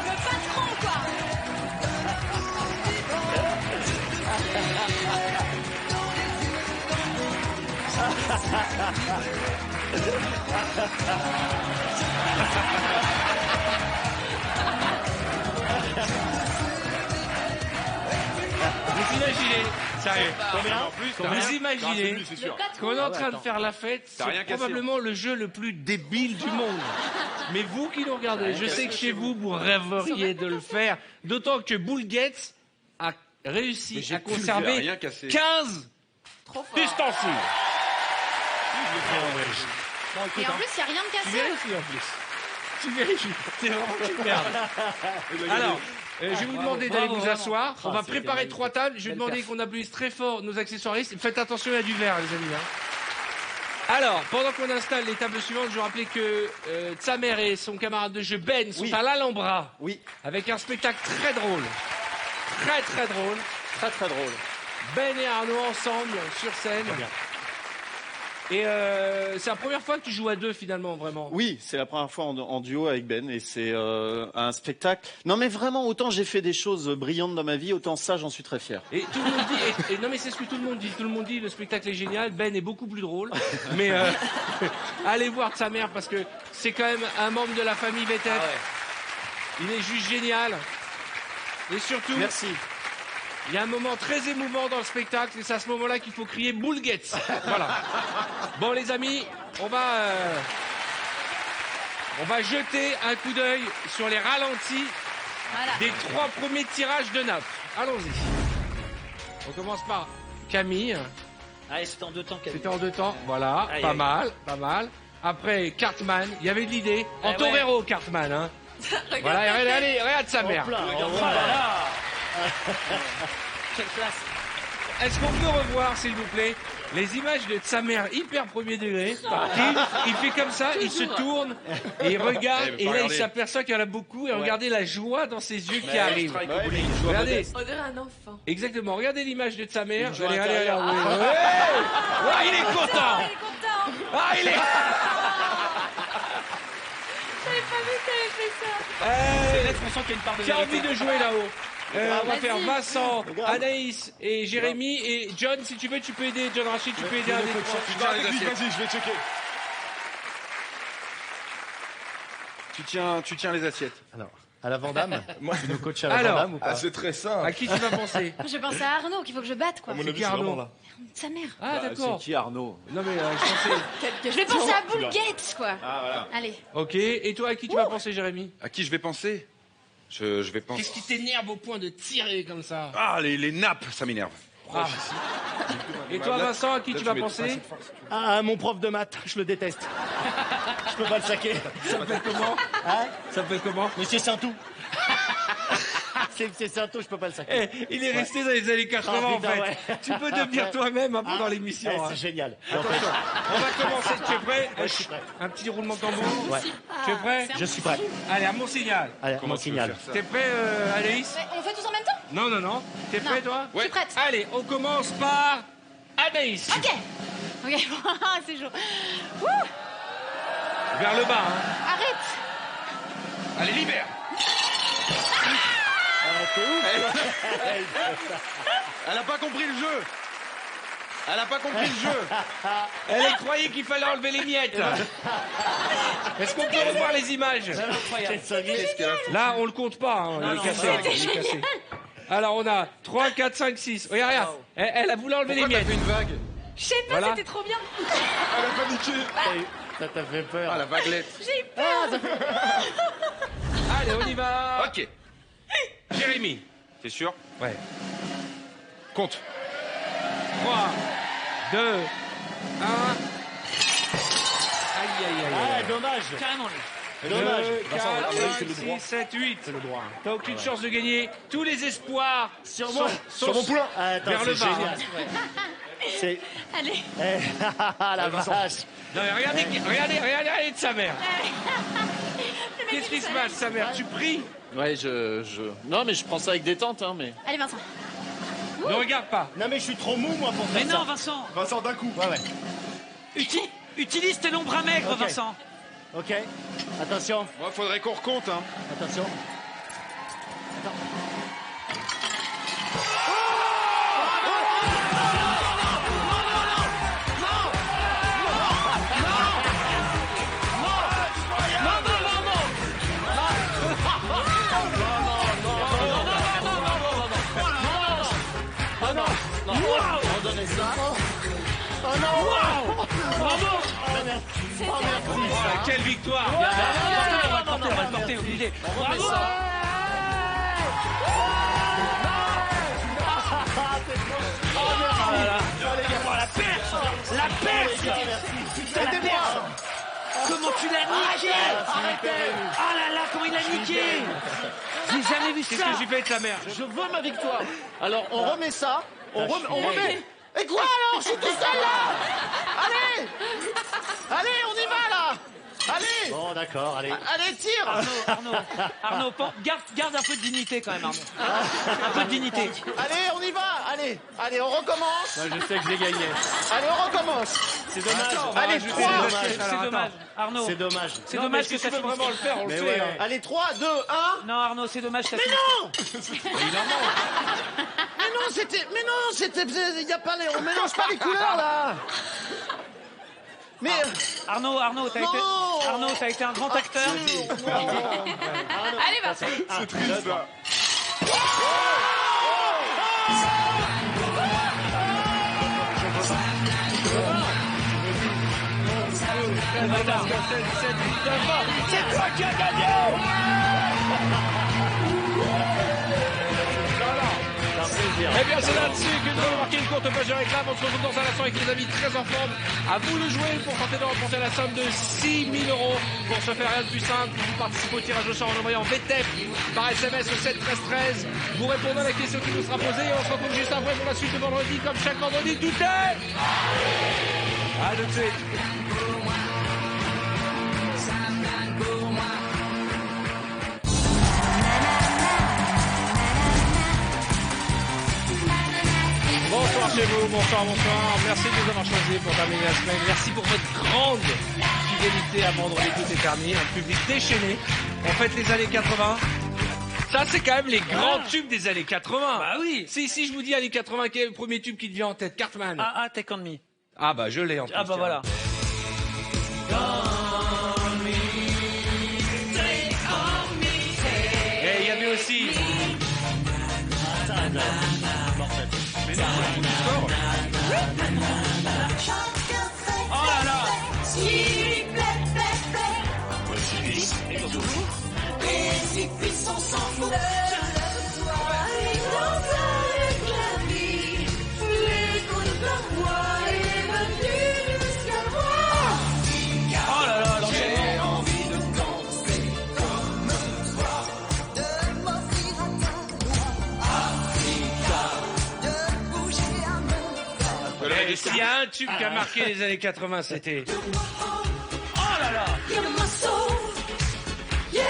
S6: Le patron, quoi.
S1: Vous imaginez, sérieux,
S3: En plus, t'as
S1: vous
S3: rien.
S1: imaginez
S3: Non, c'est sûr.
S1: qu'on est en train de faire la fête,
S3: T'as rien
S1: c'est
S3: cassé,
S1: probablement le jeu le plus débile du monde. Mais vous qui nous regardez, je sais que chez vous, vous rêveriez de le faire. D'autant que Bull Gates a réussi à
S3: plus
S1: conserver
S3: rien cassé.
S1: 15
S8: Trop fort.
S1: ustensiles.
S6: Et en plus, il n'y a rien de
S1: Tu
S6: cassé.
S1: vérifies en plus. Tu vérifies. C'est vraiment une merde. Alors, je vais vous demander d'aller vous asseoir. On va préparer 3 tables. Je vais demander qu'on applaudisse très fort nos accessoiristes. Faites attention, il y a du verre, les amis. Hein. Alors, pendant qu'on installe les tables suivantes, je rappelais que Tsamer et son camarade de jeu Ben sont à l'Alhambra.
S7: Oui.
S1: Avec un spectacle très drôle. Très drôle.
S7: Très drôle.
S1: Ben et Arnaud ensemble sur scène. Et c'est la première fois que tu joues à deux finalement, vraiment.
S7: Oui, c'est la première fois en duo avec Ben et c'est un spectacle. Non mais vraiment, autant j'ai fait des choses brillantes dans ma vie, autant ça j'en suis très fier.
S1: Et tout le monde dit, et non mais c'est ce que tout le monde dit. Tout le monde dit le spectacle est génial. Ben est beaucoup plus drôle. Mais allez voir de sa mère parce que c'est quand même un membre de la famille Vettel. Il est juste génial. Et surtout,
S7: Merci.
S1: il y a un moment très émouvant dans le spectacle et c'est à ce moment-là qu'il faut crier Bull Gates. Voilà. Bon les amis, on va jeter un coup d'œil sur les ralentis
S6: Voilà.
S1: des 3 premiers tirages de nappe. Allons-y. On commence par Camille.
S9: Allez, c'était en 2 temps, Camille.
S1: C'était en 2 temps. Voilà,
S9: Aïe,
S1: pas
S9: aïe.
S1: mal, pas mal. Après Cartman, il y avait de l'idée. En
S9: ouais.
S1: torero, Cartman. Hein. Voilà, et allez, regarde sa mère.
S9: Quelle classe.
S1: est-ce qu'on peut revoir, s'il vous plaît, les images de sa mère hyper premier degré il fait comme ça, il se tourne et il regarde, et là il s'aperçoit qu'il y en a beaucoup, et regardez la joie dans ses yeux qui arrive. Regardez.
S8: On dirait un enfant.
S1: Exactement, regardez l'image de sa mère. Allez, ouais, il est content. Ah, il est...
S5: J'avais pas vu que t'avais fait ça.
S9: On sent qu'il y a une part de
S1: Qui a
S9: vérité.
S1: envie de jouer là-haut? On va faire
S5: Vas-y.
S1: Vincent, Anaïs et Jérémy. Et John, si tu veux, tu peux aider. John Rachid, tu peux aider un des trois.
S3: Vas-y, je vais checker.
S7: Tu tiens les assiettes.
S10: Alors, à la Vandame Tu nous coaches à la
S1: Alors,
S10: Vandame ou pas?
S3: C'est très simple.
S1: À qui tu vas penser?
S5: Je pense à Arnaud qu'il faut que je batte, quoi.
S3: À mon avis,
S1: qui,
S3: c'est
S1: Arnaud
S3: vraiment là.
S5: Sa mère.
S1: Ah, d'accord.
S7: C'est qui Arnaud?
S1: Non, mais je pensais.
S5: Je vais penser à Bull Gates, quoi.
S7: Ah voilà.
S5: Allez.
S1: Ok, et toi, à qui tu vas penser, Jérémy?
S11: À qui je vais penser je vais penser.
S1: Qu'est-ce qui t'énerve au point de tirer comme ça?
S11: Ah, les nappes, ça m'énerve.
S1: Ah. Et toi, Vincent, à qui tu vas penser?
S10: Ah, mon prof de maths, je le déteste. Je peux pas le saquer.
S1: Ça s'appelle comment?
S10: Hein?
S1: Ça s'appelle comment?
S10: Monsieur Saintou. C'est Saintou, je peux pas le saquer.
S1: Il est resté dans les années 80
S10: Ah,
S1: en
S10: putain,
S1: fait.
S10: ouais.
S1: Tu peux devenir toi-même un peu dans l'émission.
S10: C'est génial.
S1: Attention, on va commencer. Tu es prêt?
S10: Ouais, je suis prêt.
S1: Un petit roulement de tambour.
S10: Ouais.
S1: Tu es prêt?
S10: Je suis prêt.
S1: Allez, à mon signal.
S10: Allez, mon signal.
S1: T'es prêt, Anaïs?
S6: Ouais, on fait tous en même temps?
S1: Non, non, non. T'es
S6: Non.
S1: prêt, toi?
S6: Je suis prête.
S1: Allez, on commence par Anaïs.
S6: Ok. Ok, c'est chaud. Ouh,
S1: Vers le bas. Hein.
S6: arrête.
S11: Allez, libère. Elle a pas compris le jeu. Elle a pas compris le jeu.
S1: Elle croyait qu'il fallait enlever les miettes. Est-ce qu'on peut revoir les images? Là, on le compte pas. Hein. Il est cassé. Il est cassé. Alors, on a 3, 4, 5, 6. Regarde, regarde. Elle a voulu enlever les
S11: Pourquoi t'as
S1: miettes.
S11: fait une vague?
S6: Je sais pas,
S1: Voilà.
S6: c'était trop bien.
S3: Elle a paniqué.
S10: Ça t'a fait peur.
S11: Ah, la vaguelette.
S6: J'ai eu peur.
S1: Allez, on y va.
S11: Ok.
S1: Jérémy.
S11: T'es sûr?
S1: Ouais.
S11: Compte.
S1: 3, 2, 1. Aïe, aïe, aïe.
S10: Ah, dommage.
S9: Carrément.
S1: 2,
S10: Dommage.
S1: 4,
S10: c'est
S1: 5,
S10: le
S1: 6,
S10: droit.
S1: 7, 8.
S10: C'est le droit.
S1: T'as aucune chance de gagner. Tous les espoirs
S10: Sur moi.
S1: sont
S3: mon poulain.
S10: Ah, attends,
S1: vers le
S10: c'est
S1: bas.
S10: génial. C'est.
S6: Allez.
S10: Ah, la vache.
S1: Non, mais regardez de sa mère. Qu'est-ce qui se passe, sa mère? Tu pries?
S7: Ouais, Non, mais je prends ça avec détente, hein, mais.
S6: Allez, Vincent.
S1: Ne regarde pas.
S10: Non, mais je suis trop mou, moi, pour
S9: Mais
S10: faire
S9: non,
S10: ça.
S9: Vincent.
S3: Vincent, d'un coup.
S10: Ouais, ouais.
S9: Utilise tes longs bras maigres,
S10: Ok.
S9: Vincent.
S10: Ok. Attention.
S11: Moi, faudrait qu'on recompte, hein.
S10: Attention.
S1: Quelle victoire!
S9: On va le porter, obligé. Bravo. La perche. Comment tu l'as niqué? Ah là là, comment il l'a niqué? J'ai jamais vu
S1: Qu'est-ce
S9: ça.
S1: que j'ai fait de sa mère?
S7: Je veux ma victoire. Alors, on remet ça. On remet. Et quoi alors? Je suis tout seul là. Allez. Allez, on y va là. Allez.
S10: Bon, d'accord, allez.
S7: Allez, tire.
S9: Arnaud, garde un peu de dignité quand même, Arnaud. Un peu de dignité.
S7: Allez, on y va. Allez, on recommence.
S1: Moi, je sais que j'ai gagné.
S7: Allez, on recommence.
S10: C'est dommage.
S1: Attends, on va
S7: Allez,
S1: rajouter
S7: 3.
S1: des assiettes.
S9: C'est
S1: Alors,
S9: dommage.
S1: attends.
S9: Arnaud,
S10: C'est dommage.
S9: c'est
S1: Non, mais
S9: dommage
S1: si
S9: que
S1: tu
S9: ça
S1: veux
S9: finisse.
S1: vraiment le faire, on le
S10: Mais
S1: fait.
S10: ouais.
S1: hein.
S7: Allez, 3, 2, 1.
S9: Non, Arnaud, c'est dommage que ça
S7: Mais
S9: finisse.
S7: non. Mais non, c'était, il y a pas les, on mélange pas les couleurs là. Mais
S9: Arnaud, t'as été un grand acteur.
S6: Allez, Vincent.
S3: C'est triste, ça.
S1: C'est toi qui as gagné! Eh bien, c'est là-dessus que va marquer une courte page de réclame. On se retrouve dans un instant avec les amis très en forme. À vous de jouer pour tenter de remporter la somme de 6 000 €. Pour se faire rien de plus simple, vous participez au tirage au sort en envoyant VTEP par SMS au 7 13 13. Vous répondez à la question qui nous sera posée et on se retrouve juste après pour la suite de vendredi, comme chaque vendredi. Tout est. À tout de suite. Bonsoir chez vous, bonsoir. Merci de nous avoir choisis pour terminer la semaine. Merci pour votre grande fidélité à Vendredi Tout est permis. Un public déchaîné. On fête les années 80. Ça, c'est quand même les grands tubes des années 80.
S9: Bah oui.
S1: Si je vous dis années 80, quel est le premier tube qui te vient en tête? Cartman.
S9: Ah, Take On Me.
S1: Ah bah je l'ai en plus.
S9: Ah bah voilà.
S1: Et il y avait aussi...
S9: Oh là là.
S4: Précipice, on s'en fout de toi et dans avec la vie. L'écho de ta voix est venu jusqu'à moi.
S9: Oh là là,
S4: J'ai envie de danser comme toi, de m'offrir à ta loi. Africa, de bouger à mon corps.
S1: Et s'il y a un tube qui a marqué les années 80, c'était...
S9: oh là là.
S4: You're my soul. Yeah.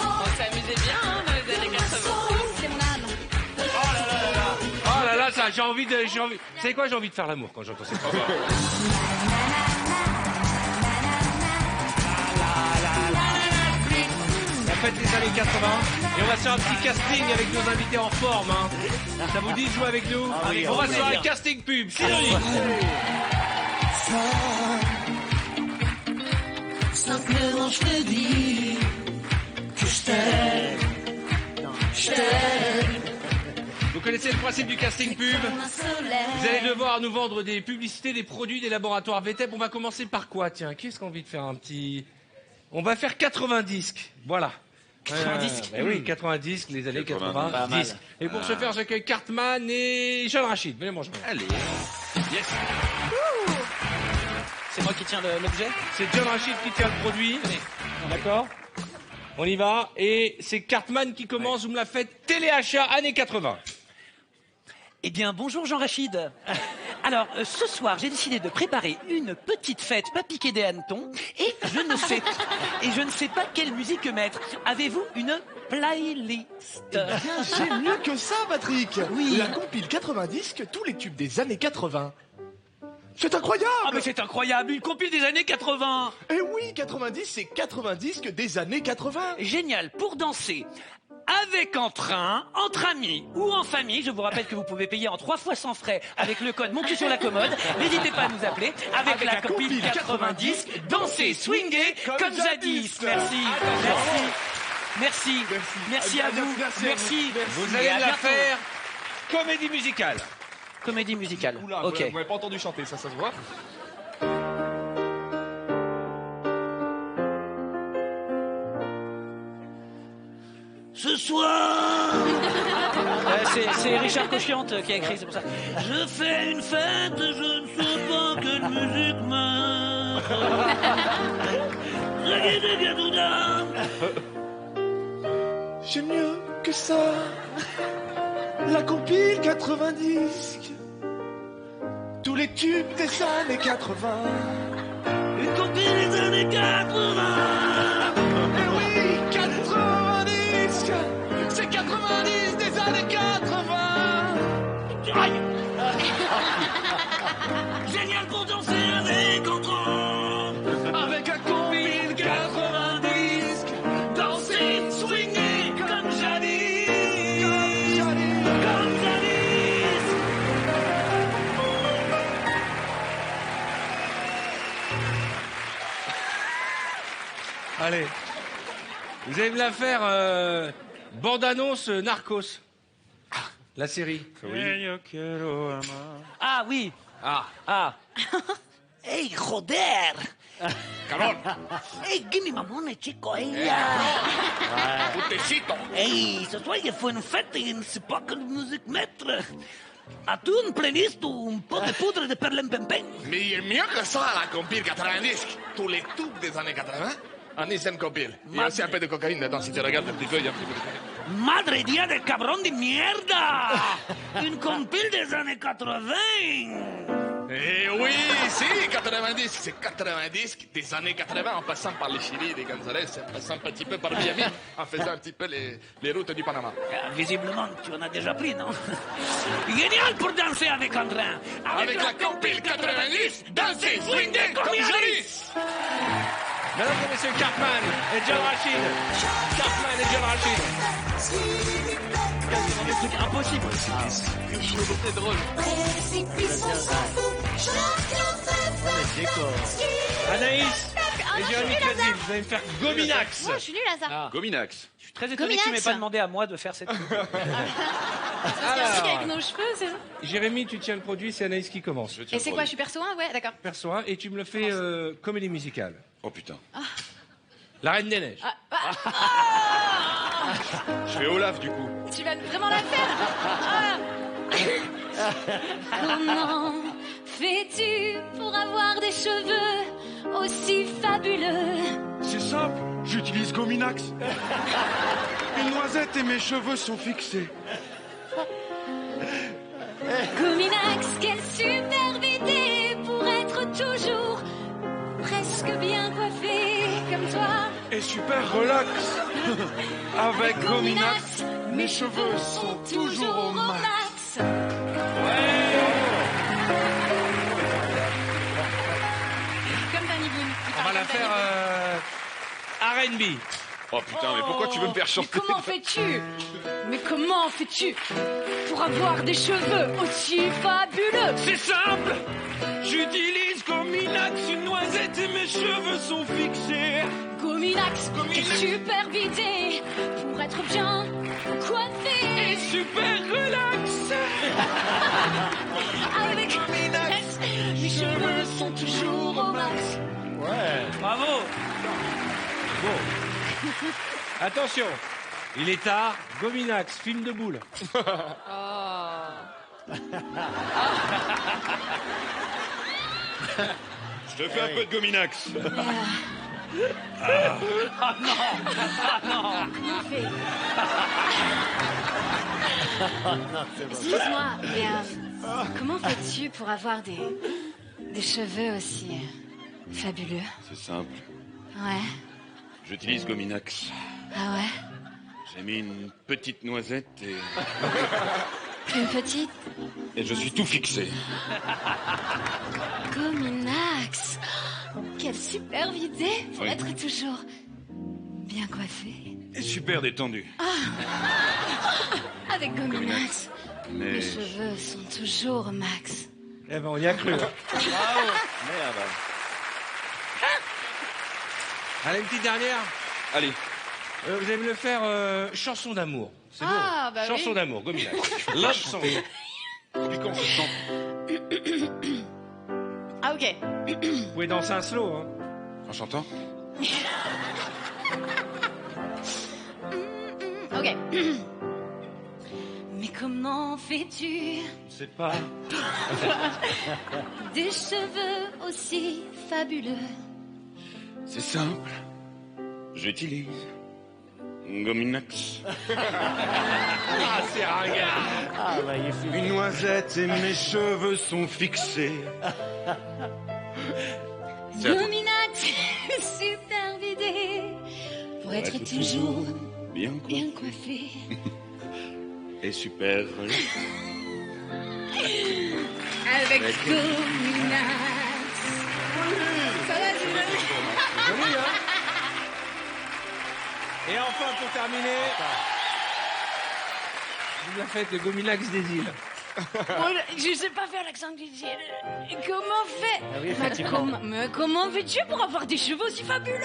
S8: On s'amusait bien hein, dans les années 80.
S6: C'est mon âme.
S1: Oh là là, ça, j'ai envie... Vous savez quoi, j'ai envie de faire l'amour quand j'entends cette chanson. La fête des années 80. Et on va se faire un petit casting avec nos invités en forme. Hein. Ça vous dit de jouer avec nous?
S9: oui,
S1: on va
S9: avec
S1: se faire un
S9: plaisir.
S1: casting pub. Synonyme.
S4: Simplement je te dis que je t'aime, je t'aime.
S1: Vous connaissez le principe du casting pub? Vous allez devoir nous vendre des publicités, des produits des laboratoires VTEP. On va commencer par quoi? Tiens, qui est-ce qu'on a envie de faire un petit... On va faire 80 disques. Voilà.
S9: 80 disques.
S1: Ben oui, 80 disques, les années 80
S10: Pas mal.
S1: disques. Et pour ce faire, j'accueille Cartman et John Rachid. Venez manger.
S11: Allez.
S1: Yes.
S9: C'est moi qui tiens l'objet.
S1: C'est John Rachid qui tient le produit. D'accord? On y va. Et c'est Cartman qui commence. Vous me la faites téléachat années 80.
S9: Eh bien, bonjour Jean Rachid. Alors, ce soir, j'ai décidé de préparer une petite fête, pas piquer des hannetons, et je ne sais pas quelle musique mettre. Avez-vous une playlist?
S10: J'ai mieux que ça, Patrick.
S9: Oui.
S10: La compile 90, tous les tubes des années 80. C'est incroyable.
S9: Ah mais c'est incroyable, une compile des années 80.
S10: Eh oui, 90, c'est 90 des années 80.
S9: Génial, pour danser. Avec entrain, entre amis ou en famille. Je vous rappelle que vous pouvez payer en 3 fois sans frais avec le code Mon cul sur la commode. N'hésitez pas à nous appeler avec la compile 90. Dansez, swingez comme jadis. Merci. Merci à vous. Merci.
S1: Vous allez
S9: Et à
S1: la
S9: bientôt.
S1: faire comédie musicale.
S9: Comédie musicale.
S3: Oula,
S9: Ok.
S3: vous m'avez pas entendu chanter, ça se voit.
S9: Ce soir. C'est Richard Cochiante qui a écrit, c'est pour ça. Je fais une fête, je ne sais pas quelle musique mettre.
S10: J'ai mieux que ça. La compile 90. Tous les tubes des années 80.
S9: Une compile des années 80.
S10: Eh oui, 90. C'est 90 des années 80.
S9: Aïe. Génial pour danser avec entrain.
S10: Avec la compile 90.
S9: Danser, swinger comme jadis.
S10: Comme jadis.
S1: Allez. Vous allez me la faire bande-annonce Narcos. La série.
S9: Ah oui.
S1: Ah.
S9: Ah. Hey, joder.
S11: Cabrón.
S9: Hey, give me my money, chico. Hey,
S11: Putecito.
S9: hey, ce soir, il faut une fête et c'est pas que de musique maître. As-tu une playlist ou un pot de poudre de perlimpinpin?
S11: Mais il est mieux que ça, la compile 90. Tous les tubes des années 80. En une compile. Il y a aussi un peu de cocaïne dedans, si tu regardes un petit peu, il y a un petit peu de cocaïne.
S9: Madre dia de cabrón de mierda! Une compile des années 80!
S11: Eh oui, si, 90, c'est 90 des années 80, en passant par les Chili, les Gonzales, en passant un petit peu par Miami, en faisant un petit peu les routes du Panama.
S9: Visiblement, tu en as déjà pris, non? Génial pour danser avec Andrin!
S11: Avec la compile 90, dansez, swingez comme Joris!
S1: Mesdames et messieurs, Cartman et John Rachid. Cartman et John Rachid.
S9: Des trucs impossibles.
S11: C'est drôle.
S1: Anaïs et Jérémy Cladil, vous allez me faire Gominax.
S5: Moi, je suis nulle à ça.
S11: Gominax.
S9: Je suis très étonné que tu m'aies pas demandé à moi de faire cette pub.
S5: Parce que avec nos cheveux, c'est ça.
S1: Jérémy, tu tiens le produit, c'est Anaïs qui commence.
S5: Et c'est quoi, je suis perso 1? Ouais, d'accord.
S1: Perso 1, et tu me le fais comédie musicale.
S11: Oh putain.
S1: La Reine des Neiges.
S11: Je fais Olaf du coup.
S5: Tu vas vraiment la faire. Comment fais-tu pour avoir des cheveux aussi fabuleux?
S12: C'est simple, j'utilise Gominax. Une noisette et mes cheveux sont fixés.
S5: Gominax, quelle superbe idée pour être toujours presque bien coiffé comme toi.
S12: Et super relax. Avec Gominax, mes cheveux sont toujours au max.
S5: Comme Danny Boone.
S1: On va la faire R&B.
S11: Oh putain, mais pourquoi tu veux me faire chanter?
S5: Mais comment fais-tu pour avoir des cheveux aussi fabuleux?
S1: C'est simple. J'utilise Gominax, une noisette et mes cheveux sont fixés.
S5: Gominax, quelle superbe idée pour être bien coiffé.
S1: Et super relax.
S5: Avec Gominax, mes cheveux sont toujours au max.
S9: Ouais, bravo.
S1: Bon. Attention, il est tard. Gominax, film de boule.
S11: Je te fais un peu de Gominax.
S9: Ah non.
S5: Excuse-moi, mais comment fais-tu pour avoir des cheveux aussi fabuleux?
S11: C'est simple.
S5: Ouais.
S11: J'utilise Gominax.
S5: Ah ouais?
S11: J'ai mis une petite noisette et
S5: Une petite
S11: je suis tout fixé.
S5: Gominax. Quelle superbe idée pour
S11: Oui.
S5: être toujours bien coiffé.
S11: Et super détendu.
S5: Avec Gominax,
S11: Mais
S5: mes cheveux sont toujours au max.
S1: Eh ben, on y a cru.
S11: merde.
S1: Allez, une petite dernière.
S11: Allez.
S1: Vous allez me le faire chanson d'amour. C'est
S5: Ah,
S1: beau.
S5: bah
S1: Chanson
S5: oui.
S1: d'amour, Gominax. Love song.
S11: Depuis quand on se chante?
S5: Ah ok.
S1: Vous pouvez danser un slow, hein.
S11: En chantant?
S5: Ok. Mais comment fais-tu
S1: Je sais pas.
S5: des cheveux aussi fabuleux?
S11: C'est simple. J'utilise Gominax.
S1: Ah, c'est ringard.
S10: Ah, magnifique.
S12: Une noisette et mes cheveux sont fixés.
S11: C'est à toi.
S5: Gominax, superbe idée pour être toujours
S11: bien
S5: bien coiffé.
S11: et super.
S5: Avec Gominax. Ça va, tu veux?
S1: Joli, hein. Et enfin, pour terminer, vous la fête de Gominax des îles.
S5: Bon, je sais pas faire l'accent du ciel. Comment fait
S10: oui, effectivement.
S5: Mais comment fais-tu pour avoir des cheveux aussi fabuleux?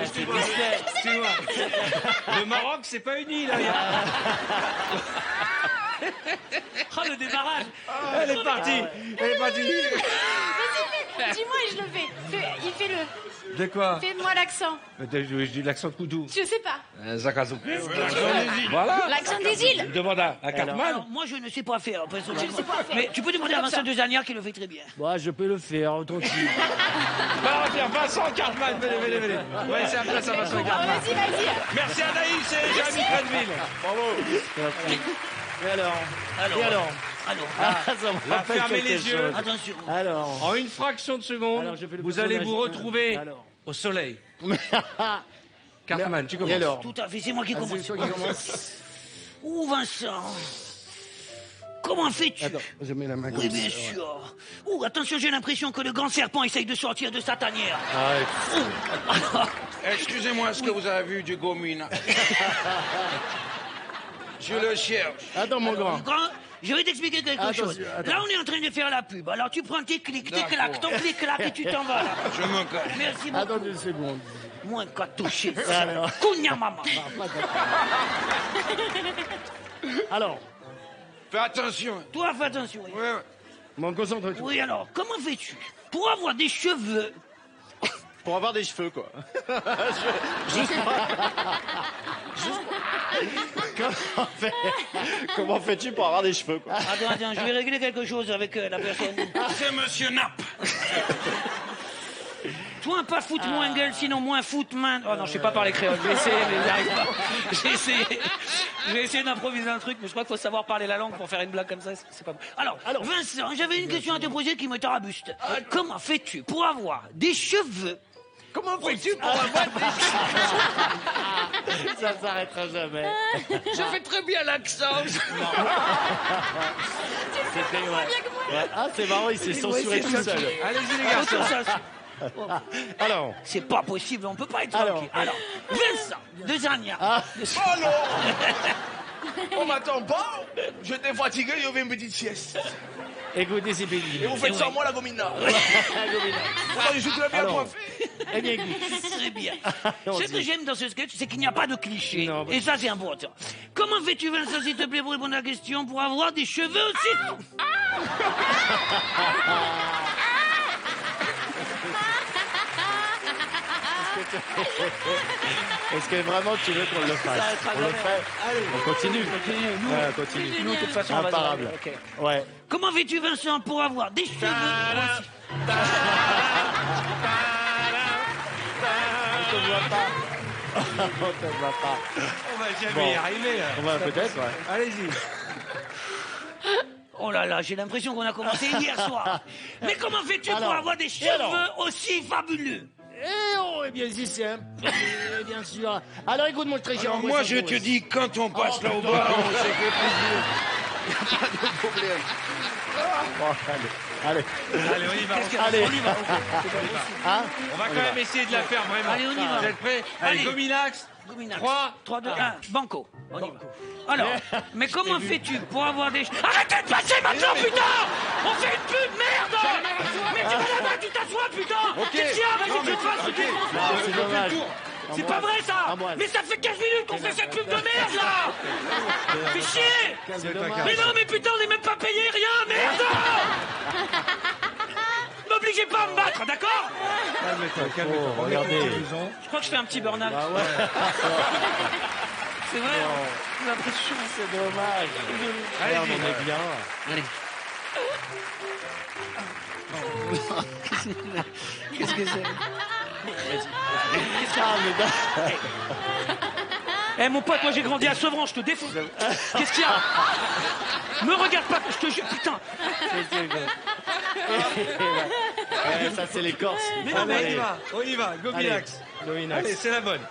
S1: Excuse-moi. Le Maroc, c'est pas une île. Hein.
S9: Oh, le démarrage.
S1: Elle est partie. Elle est partie.
S5: Dis-moi et je le fais. Il fait le.
S1: De quoi?
S5: Fais-moi l'accent.
S1: Je dis l'accent de Koudou.
S5: Je sais pas.
S1: Zakazou. Voilà.
S5: L'accent des îles.
S1: Demande à Cartman.
S9: Alors, moi, je ne sais pas faire.
S5: Je ne sais pas faire.
S9: Mais tu peux demander à Vincent Dezanière qui le fait très bien.
S10: Moi, je peux le faire, tranquille.
S1: Bah, on va faire Vincent Cartman. Venez. Ouais, c'est après ça, Vincent Cartman.
S5: Vas-y.
S1: Merci Anaïs et Jérémy Crenville. Bravo.
S10: Et alors,
S1: Là, fermez les yeux.
S9: Attention.
S10: Alors,
S1: En une fraction de seconde,
S10: Alors, je fais le
S1: vous allez
S10: personnage.
S1: vous retrouver
S10: Alors.
S1: au soleil. Cartman, tu commences.
S10: Et alors?
S9: Tout à fait, c'est moi qui commence.
S10: C'est toi qui commence.
S9: Ouh, Vincent. Comment fais-tu?
S10: Attends, je mets la main comme
S9: Oui,
S10: ça.
S9: bien sûr. Ouh, attention, j'ai l'impression que le grand serpent essaye de sortir de sa tanière.
S12: Excusez-moi, est-ce que vous avez vu du gomina? Je le cherche.
S10: Attends, mon grand.
S9: Je vais t'expliquer quelque chose.
S10: Attends.
S9: Là, on est en train de faire la pub. Alors, tu prends tes clics, tes claques, ton clic-clac et tu t'en vas là.
S12: Je me cache.
S9: Merci beaucoup.
S10: Attends 2 secondes.
S9: Moins qu'à toucher.
S10: Alors.
S9: Kounia maman.
S10: Alors,
S12: Fais attention.
S9: Toi, fais attention. Oui,
S12: Ouais.
S10: mon concentre-toi.
S9: Oui, alors, comment fais-tu pour avoir des cheveux?
S7: Pour avoir des cheveux, quoi. Comment fais-tu pour avoir des cheveux, quoi?
S9: Attends, je vais régler quelque chose avec la personne.
S12: C'est Monsieur Napp.
S9: Toi, pas foot moins gueule, sinon moins foot main. Oh non, je sais pas parler créole. J'ai essayé, mais j'y arrive pas. J'ai essayé d'improviser un truc, mais je crois qu'il faut savoir parler la langue pour faire une blague comme ça. C'est pas bon. Alors, Vincent, j'avais une question à te poser qui me tarabuste. Comment fais-tu pour avoir des cheveux?
S12: Comment fais-tu pour avoir des
S10: Ça s'arrêtera jamais.
S12: Je fais très bien l'accent.
S10: C'était ouais. Ah, c'est marrant, il s'est censuré tout seul.
S1: Allez-y les garçons.
S10: Alors,
S9: C'est pas possible, on peut pas être
S10: Alors.
S9: tranquille. Alors, Vincent, Dezania.
S12: Oh non. On m'attend pas. J'étais fatigué, il y avait une petite sieste.
S10: écoutez, c'est pénible.
S12: Et vous faites sans moi la gomina. Pourtant, je suis très bien
S10: Alors.
S12: coiffé.
S10: Eh bien, écoute.
S9: Très bien.
S10: Allons-y.
S9: Ce que j'aime dans ce sketch, c'est qu'il n'y a pas de cliché.
S10: Non, bah-
S9: Et ça, c'est important. Comment fais-tu, Vincent, s'il te plaît, pour répondre à la question, pour avoir des cheveux aussi?
S10: Est-ce que vraiment tu veux qu'on le fasse? On le fait? On continue.
S9: Nous,
S10: Ouais, continue.
S9: nous, de toute façon, on va
S10: Imparable.
S9: Ok.
S10: Ouais.
S9: Comment fais-tu, Vincent, pour avoir des cheveux aussi?
S10: On te voit pas. On te voit pas.
S1: On va jamais
S10: Bon.
S1: y arriver.
S10: On va peut-être, ouais.
S1: Allez-y.
S9: Oh là là, j'ai l'impression qu'on a commencé hier soir. Mais comment fais-tu pour
S10: Alors,
S9: avoir des
S10: et alors
S9: cheveux aussi fabuleux?
S10: Eh bien, si simple. Bien sûr. Alors, écoute, mon très cher.
S12: Alors, moi, je te dis, quand on passe là au bas, on se fait plaisir. Il n'y a pas de problème.
S10: Bon, allez.
S1: Allez, on y va.
S10: Allez.
S9: On y va, ok.
S10: Hein?
S1: On va quand même essayer de la faire vraiment.
S9: Allez, on y va.
S1: Vous êtes prêts? Allez,
S9: Allez.
S1: Gominax. 3,
S9: 2, 1, banco. On y va. Alors, mais comment fais-tu pour avoir des... Arrêtez de passer maintenant, putain! On fait une pub, merde! Mais tu vas là-bas, tu t'assois, putain! Qu'est-ce qu'il y a? Vas-y, tu te fasses, tu te
S10: Non, c'est dommage.
S9: C'est pas vrai, ça!
S10: À moi.
S9: Mais ça fait 15 minutes qu'on fait cette pub de merde, là! Fais chier!
S10: C'est dommage.
S9: Mais non, mais putain, on n'est même pas payé, rien, merde! M'obligez pas à me battre, d'accord?
S1: Calme-toi, calme-toi.
S10: Oh, regardez.
S9: Je crois que je fais un petit burn-out.
S10: Ah ouais.
S9: C'est vrai? J'ai l'impression.
S10: C'est dommage. Allez, on en est bien.
S9: Allez. Qu'est-ce que c'est?
S10: Ah, mais
S9: Eh mon pote, moi j'ai grandi à Sevran, je te défonce. Qu'est-ce qu'il y a? Me regarde pas, je te jure, putain.
S10: Ouais, ça, c'est les Corses.
S1: Mais non, mais on y
S10: Allez.
S1: va. On y va. Gominax.
S10: Gominax.
S1: Allez, c'est la bonne.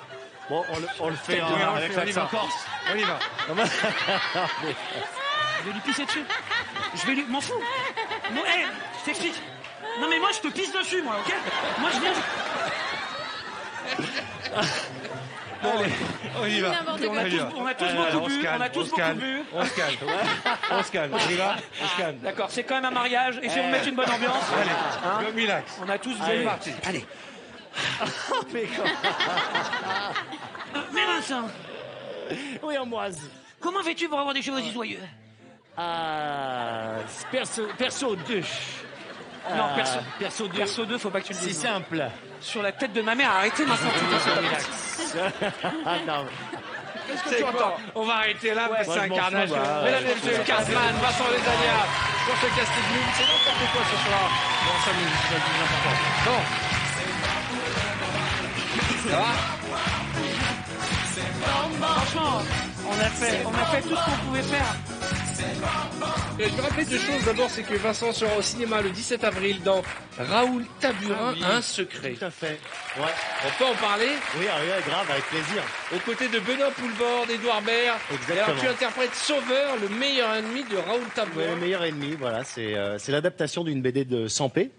S10: Bon, on le fait
S1: Oui, on le
S10: avec
S1: fait, on y va.
S10: l'accent.
S1: On y va.
S9: Je vais lui pisser dessus. Je vais lui... M'en fous. Moi, je t'explique. Non mais moi je te pisse dessus, moi, ok? Moi je viens...
S1: Allez, on y va.
S9: On a tous beaucoup bu, on a tous beaucoup bu.
S1: On se calme. On se calme. On y va. On se calme.
S9: D'accord, c'est quand même un mariage, et si on met une bonne ambiance...
S1: Allez,
S9: hein,
S1: Gominax.
S9: on a tous
S1: C'est
S9: bu.
S1: parti.
S9: Allez. Mais Vincent,
S10: Oui, Ambroise.
S9: comment fais-tu pour avoir des cheveux aussi joyeux?
S10: Ah, perso 2.
S9: Non, perso 2. Perso 2, faut pas que tu le
S10: Si
S9: dises.
S10: simple.
S9: Sur la tête de ma mère, arrêtez maintenant tout ça, c'est pas bien.
S10: Ah non.
S3: Qu'est-ce que tu entends?
S1: On va arrêter là, parce que c'est
S10: moi,
S1: un
S10: je m'en
S1: carnage.
S10: fous, bah,
S1: Mesdames et messieurs, Cartman, Vincent Lesania, pour ce casting nul, c'est n'importe quoi ce soir. Bon, ça nous c'est pas le plus important. Bon. Ça va?
S9: Franchement, on a fait tout ce qu'on pouvait faire.
S1: Et je me rappelle deux choses. D'abord, c'est que Vincent sera au cinéma le 17 avril dans Raoul Taburin, un secret.
S10: Tout à fait. Ouais.
S1: On peut en parler?
S10: Oui, grave, avec plaisir.
S1: Aux côtés de Benoît Poulvord, d'Edouard Baird.
S10: Exactement.
S1: Et alors, tu interprètes Sauveur, le meilleur ennemi de Raoul
S10: Ouais,
S1: Taburin.
S10: le meilleur ennemi, voilà, c'est l'adaptation d'une BD de Sampé.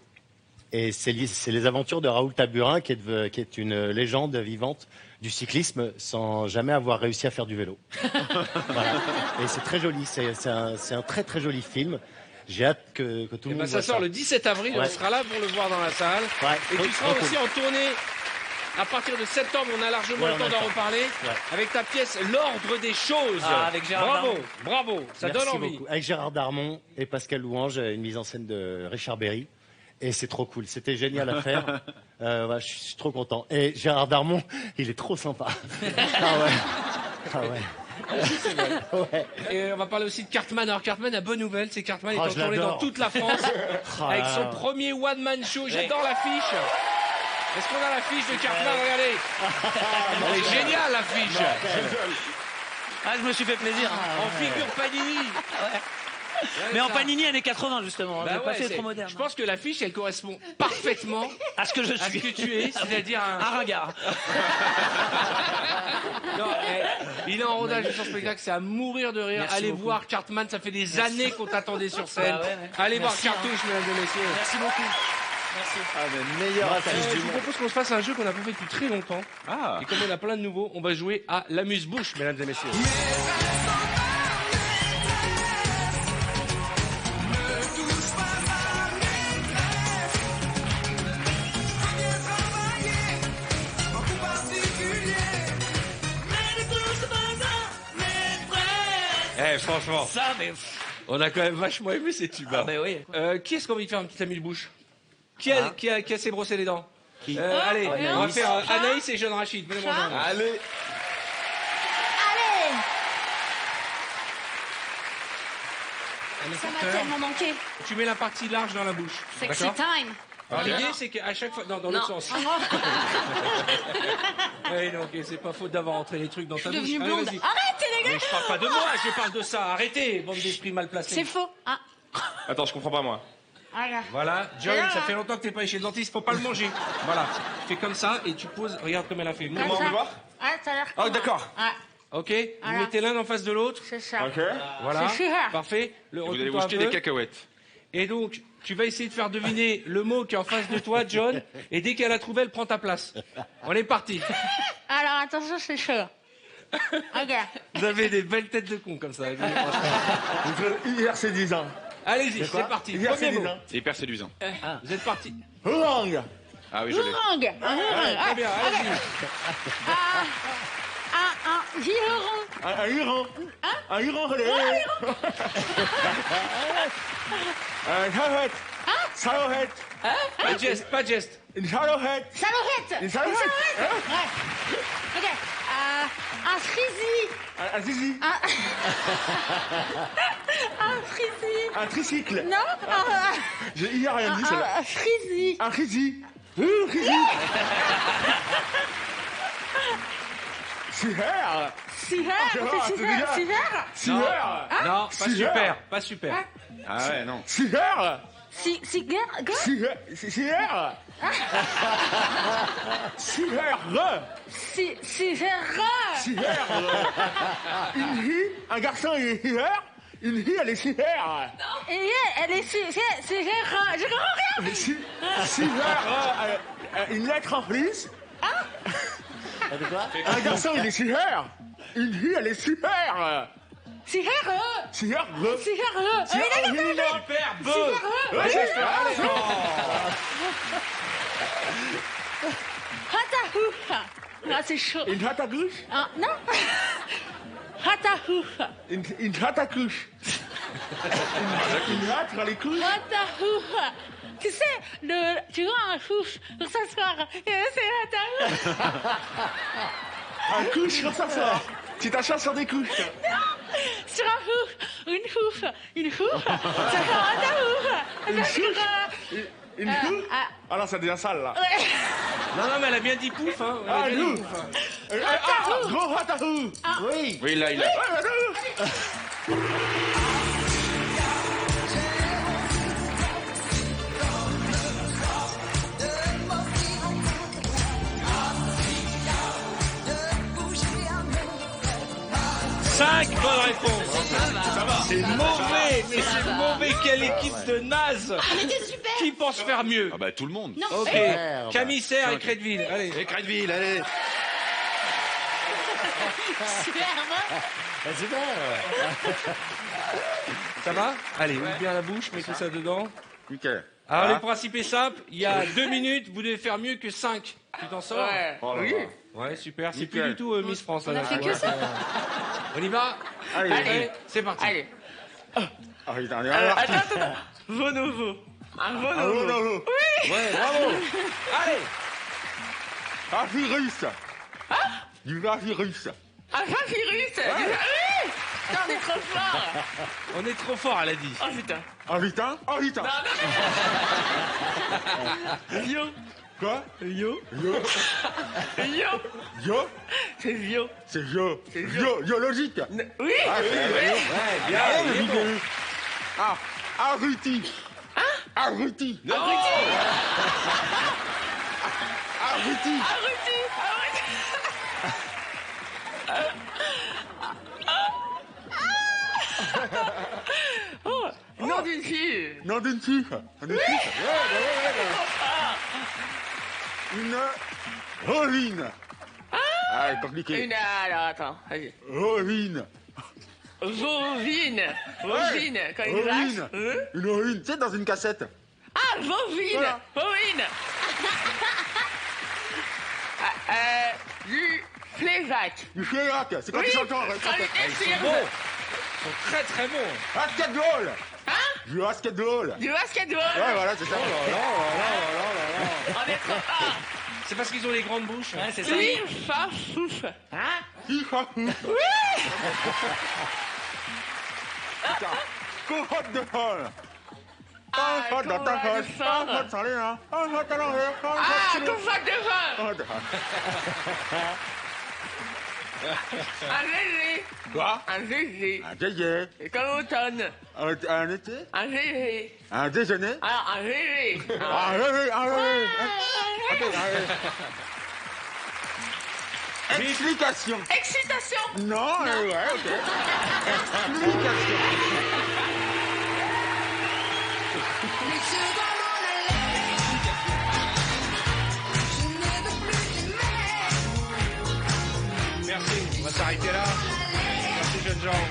S10: Et c'est les aventures de Raoul Taburin, qui est une légende vivante du cyclisme sans jamais avoir réussi à faire du vélo. Voilà. Et c'est très joli, c'est un très très joli film. J'ai hâte que tout le monde
S1: Ça
S10: voit
S1: sort le 17 avril,
S10: Ouais.
S1: on sera là pour le voir dans la salle.
S10: Ouais,
S1: Et tu seras
S10: trop
S1: aussi
S10: cool.
S1: en tournée à partir de septembre, on a largement
S10: Ouais,
S1: le
S10: on
S1: temps
S10: a
S1: d'en
S10: le temps.
S1: reparler,
S10: Ouais.
S1: avec ta pièce L'Ordre des choses.
S9: Ah, avec Gérard
S1: Bravo,
S9: Darmon.
S1: bravo, ça
S10: Merci
S1: donne envie.
S10: beaucoup. Avec Gérard Darmon et Pascal Louange, une mise en scène de Richard Berry. Et c'est trop cool, c'était génial à faire. Ouais, je suis trop content. Et Gérard Darmon, il est trop sympa. Ah ouais. Ah ouais. Ouais.
S1: Et on va parler aussi de Cartman. Alors Cartman, la bonne nouvelle, c'est que Cartman est
S10: Ah,
S1: en
S10: je
S1: tournée dans
S10: l'adore.
S1: toute la France
S10: Ah
S1: avec
S10: là
S1: son
S10: là.
S1: premier one-man show. J'adore l'affiche. Est-ce qu'on a l'affiche de Cartman? Regardez. Elle est géniale l'affiche.
S9: Ah, je me suis fait plaisir.
S1: En figure Panini.
S9: Mais en
S1: ça.
S9: Panini années 80 justement.
S1: Bah
S9: J'ai pas
S1: ouais,
S9: fait
S1: c'est-
S9: trop moderne.
S1: Je pense que l'affiche, elle correspond parfaitement
S9: À ce que je
S1: à ce
S9: suis.
S1: que tu es, c'est-à-dire
S9: Un ringard.
S1: Non, il est en rodage de son spectacle, c'est à mourir de rire.
S9: Merci
S1: Allez
S9: beaucoup.
S1: voir Cartman, ça fait des années qu'on t'attendait sur scène.
S9: Bah ouais.
S1: Allez voir
S9: Merci,
S1: Cartouche, mesdames et messieurs.
S9: Merci beaucoup. Merci.
S10: Ah, mais meilleure affiche
S1: Je
S10: du
S1: vous
S10: monde.
S1: propose qu'on se fasse un jeu qu'on n'a pas fait depuis très longtemps.
S3: Ah.
S1: Et comme on a plein de nouveaux, on va jouer à l'amuse-bouche, mesdames et messieurs. Eh, franchement,
S9: Ça, mais.
S1: on a quand même vachement aimé ces tubes.
S9: Ah, mais oui.
S1: Qui est-ce qui a envie de faire un petit amuse-bouche qui a s'est brossé les dents
S10: Qui
S1: Allez, on va
S10: Anaïs.
S1: faire Anaïs et Jean Rachid. Venez manger.
S3: Allez.
S1: Un
S6: Ça m'a
S1: écouteur.
S6: tellement manqué.
S1: Tu mets la partie large dans la bouche.
S6: Sexy
S1: D'accord
S6: time.
S1: Alors l'idée c'est qu'à chaque fois, non, dans l'autre
S6: Non.
S1: sens. Oui, donc c'est pas faute d'avoir entré les trucs dans ta
S6: Je
S1: bouche.
S6: suis devenue
S1: Allez,
S6: blonde.
S1: vas-y.
S6: Arrête, les
S1: Mais
S6: gars.
S1: je parle pas de moi, je parle de ça. Arrêtez, bande d'esprits mal placés.
S6: C'est faux. Ah,
S3: Attends, je comprends pas moi.
S6: regarde.
S1: Voilà, John,
S6: Voilà.
S1: ça fait longtemps que t'es pas allé chez le dentiste, faut pas le manger. Voilà, tu fais comme ça et tu poses. Regarde comme elle a fait.
S3: Comment on peut voir?
S6: Ah, ça a l'air
S3: Ah,
S6: cool.
S3: d'accord.
S6: Ah,
S1: Ok, vous
S6: Voilà.
S1: mettez l'un en face de l'autre.
S6: c'est ça.
S3: Ok.
S1: Voilà,
S6: C'est super.
S1: parfait. Le
S3: Vous allez
S1: recule-toi
S3: vous
S1: un
S3: jeter
S1: peu.
S3: des cacahuètes.
S1: Et donc, tu vas essayer de faire deviner le mot qui est en face de toi, John. Et dès qu'elle a trouvé, elle prend ta place. On est parti.
S6: Alors, attention, c'est chaud. Regarde.
S1: Vous avez des belles têtes de cons comme ça.
S10: Hier, c'est 10 ans.
S1: Allez-y, c'est parti.
S10: Hier,
S1: Premier
S10: c'est 10
S1: mot.
S10: ans.
S3: C'est hyper séduisant.
S1: Vous êtes parti.
S10: Orange.
S3: Ah oui, je l'ai.
S6: Orange. Un orange.
S1: Très bien, allez-y.
S6: Un violon.
S10: Un huron. Un huron relais. Un charrette. Salohette.
S1: Pas de geste, pas de geste.
S10: Une salohette.
S6: Salorette.
S10: Une salohette.
S6: Ouais. Ok. Un frisy.
S10: Un zizi.
S6: Un frisy.
S10: Un tricycle.
S6: Non.
S10: J'ai hier rien dit, celle-là.
S6: Un frisy.
S10: Un frisy. Frisy. Super.
S6: Super. C'est super. Super.
S10: Super.
S1: Non, pas
S10: Super.
S1: super, pas super.
S3: Ah ouais, non.
S10: Super.
S6: Cigare.
S10: Super. Super. Super. Une fille, un garçon il est super. Une fille elle est super.
S6: Et elle est super. Je comprends rien.
S10: Super. Une lettre en plus. Un garçon il est super. Une fille elle est super.
S6: Super.
S10: Super.
S6: Super.
S1: Super, beau.
S10: Ouais, c'est super.
S6: Hatahou. Ah, c'est chaud.
S10: Une tarte à gauche.
S6: Ah, non. Hatahou.
S10: Une tarte à couche. Une lettre à les couches.
S6: Hatahou.
S2: Tu sais, tu vois un couche pour s'asseoir et c'est la table.
S7: Un couche pour s'asseoir. Tu t'assois sur des couches.
S2: Non, sur un couche, une couche, ça fait un tabou.
S7: Une couche. Une couche. Ah non, ça devient sale là.
S1: Non, mais elle a bien dit pouf, hein. Elle a
S7: Ah,
S1: bien dit
S7: nous.
S1: pouf, hein.
S7: Gros ratarou.
S10: Oui.
S1: Oui, là, il a.
S7: Ouais,
S1: 5 bonnes réponses. C'est mauvais, mais c'est mauvais. Quelle équipe de naze.
S5: Elle était super.
S1: Qui pense faire mieux?
S12: Ah bah tout le monde.
S5: Non.
S1: Ok,
S10: Merde.
S1: Camille Serre et Crédville. Allez.
S12: Et Crédville, allez.
S5: Superbe.
S10: Ah, super.
S1: Ça va? Allez, ouvre bien la bouche, mets tout ça dedans.
S12: Nickel.
S1: Alors, le principe est simple. Il y a 2 minutes, vous devez faire mieux que 5. Tu t'en sors?
S2: Ouais.
S12: Oh là
S2: Oui.
S12: là.
S1: Ouais, super. C'est
S12: Nickel.
S1: plus du tout Miss France.
S5: On
S1: là,
S5: a fait
S1: là.
S5: que ça.
S1: On y va?
S12: Allez.
S1: Allez, c'est parti.
S2: Allez.
S12: Ah, putain, allez,
S2: Attends. Vos nouveaux. Un veau nouveau. Oui.
S12: Ouais, bravo.
S1: Allez.
S12: Ah, virus. Du virus.
S2: Un virus. Oui. Putain, on est trop fort.
S1: On est trop fort, elle a dit.
S2: Oh putain.
S12: Ah, putain. Ah, putain.
S2: Yo.
S12: Quoi?
S2: Yo.
S12: Yo.
S2: Yo.
S12: Yo.
S2: C'est Yo.
S12: C'est yo. Yo. Yo logique.
S2: Oui.
S12: Ah, c'est
S1: Ouais, bien.
S12: Ah,
S1: il est
S12: oui,
S1: bon.
S12: oui. Ah, Arruti.
S2: Hein?
S12: Arruti.
S1: Non.
S12: Arruti.
S2: Oh, nom d'une fille.
S12: Nom d'une fille. Une fille. Une Roline. Ah, c'est compliqué.
S2: Une, alors attends, vas-y.
S12: Roline.
S2: Vovine. Vovine, quand une
S12: Roline.
S2: vache. Hein?
S12: Une Roline. Tu sais, dans une cassette.
S2: Ah, Vovine.
S12: Voilà.
S2: Vovine. Du Fléjac.
S12: Du Fléjac. C'est quand
S2: Oui.
S12: tu chantes.
S2: Ils
S1: Ils sont très très bons.
S12: Basketball.
S2: Hein?
S12: Du basketball.
S2: Du basketball.
S12: Ouais, voilà, c'est ça.
S2: On est trop fort.
S1: C'est parce qu'ils ont les grandes bouches.
S9: Ouais, c'est ça.
S2: Oui, fa, fouf.
S12: Hein? Cohorte de folle. Cohorte dans ta folle. Cohorte sans les mains. Cohorte à l'envers.
S2: Ah, ton sac de vin.
S12: Cohorte de folle.
S2: Un GG.
S12: Quoi?
S2: Un GG.
S12: Un GG.
S2: Et comme automne.
S12: Un été.
S2: Un GG.
S12: Un déjeuner.
S2: Alors, un GG.
S12: Un GG. Un GG. Ok, allez. Explication.
S2: Excitation.
S12: Non, ouais, ok. Explication.
S1: Merci, on va s'arrêter là. Merci jeunes gens.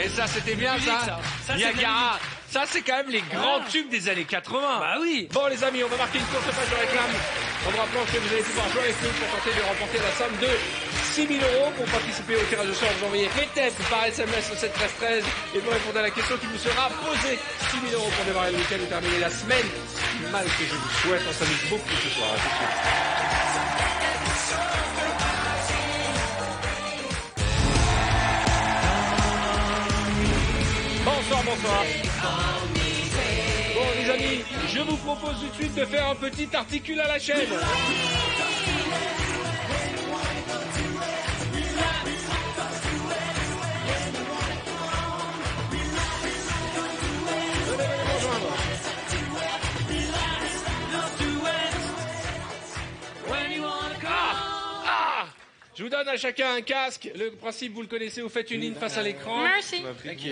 S1: Et ça, c'était bien
S9: Musique,
S1: ça.
S9: ça. Ça, c'est
S1: Niagara. Ça, c'est quand même les grands tubes des années 80.
S9: Bah oui.
S1: Bon, les amis, on va marquer une courte page de réclame. En vous rappelant que vous allez pouvoir jouer avec nous pour tenter de remporter la somme de 6 000 € pour participer au tirage au sort. Vous envoyez RETEP par SMS au 7 13 13 et vous répondez à la question qui vous sera posée. 6 000 € pour démarrer le week-end et terminer la semaine. Mal que je vous souhaite, on s'amuse beaucoup ce soir. À tout de suite. Bonsoir. Bon les amis, je vous propose tout de suite de faire un petit articule à la chaîne. Je vous donne à chacun un casque. Le principe, vous le connaissez, vous faites une ligne face à l'écran.
S5: Merci.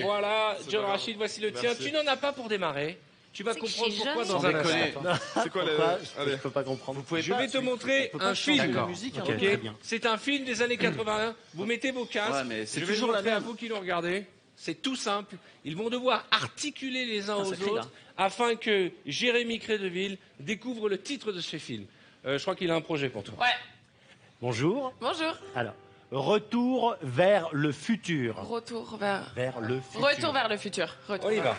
S1: Voilà, John Rachid, voici le tien. Tu n'en as pas pour démarrer. Tu vas
S5: C'est que
S1: comprendre
S5: j'ai
S1: pourquoi
S5: jamais-
S1: dans
S3: Sans
S1: un
S3: déconner.
S1: instant.
S3: C'est quoi le.
S10: Pourquoi
S3: Allez.
S10: Je peux pas comprendre.
S1: Je vais te montrer un film.
S10: D'accord. Musique,
S1: Ok.
S10: très bien.
S1: C'est un film des années 81. Vous mettez vos casques.
S12: Ouais, mais c'est
S1: je vais
S12: toujours
S1: le montrer
S12: la
S1: à
S12: même.
S1: vous qui le regardez. C'est tout simple. Ils vont devoir articuler les uns
S9: ça
S1: aux
S9: crie,
S1: autres
S9: là.
S1: afin que Jérémy Crédeville découvre le titre de ce film. Je crois qu'il a un projet pour toi.
S2: Ouais.
S10: Bonjour.
S2: Bonjour.
S10: Alors, Retour vers le futur.
S8: Retour vers...
S10: Vers le futur.
S8: Retour vers le futur. Retour.
S1: On y va.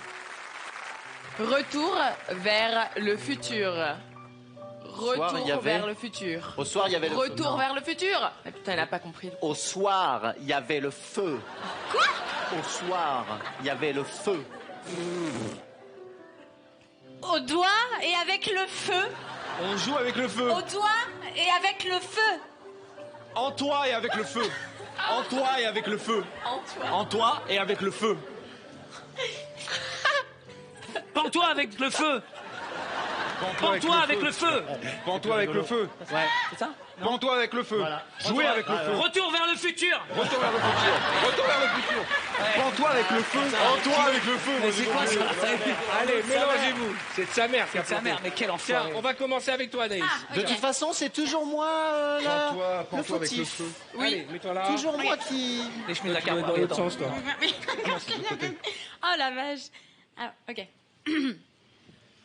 S8: Retour vers le futur.
S7: soir, il y
S8: Retour
S7: avait-
S8: vers le futur.
S7: Au soir, il y avait le feu.
S8: Retour
S7: Non.
S8: vers le futur. Ah, putain, elle a pas compris.
S7: Au soir, il y avait le feu.
S8: Quoi?
S7: Au soir, il y avait le feu.
S5: Au doigt et avec le feu.
S3: On joue avec le feu.
S5: Au doigt et avec le feu.
S3: En toi et avec le feu. En toi et avec le feu. En toi et avec le feu.
S9: Pends-toi avec le feu. Pends-toi avec le feu.
S3: Pends-toi avec le feu.
S9: Ouais, c'est ça?
S3: Pends-toi avec le feu. Jouez avec le feu.
S9: Retour vers le futur.
S3: Retour vers le futur. Retour vers le futur. Pends-toi avec le feu. Pends-toi avec le feu.
S9: Mais c'est quoi ça?
S1: Allez, mélangez-vous. C'est de sa mère qui a
S9: C'est de sa
S1: planté.
S9: mère, mais quel
S1: Tiens,
S9: enfoiré.
S1: on va commencer avec toi, Anaïs.
S7: De toute façon, c'est toujours moi là, le
S3: Pends-toi avec le
S7: fautif.
S3: feu.
S1: Allez, mets-toi là.
S7: Toujours moi qui...
S9: Les chemins de la
S1: Tu dois
S9: carte.
S1: être dans l'autre sens, toi.
S5: Oh la vache. Ah, ok.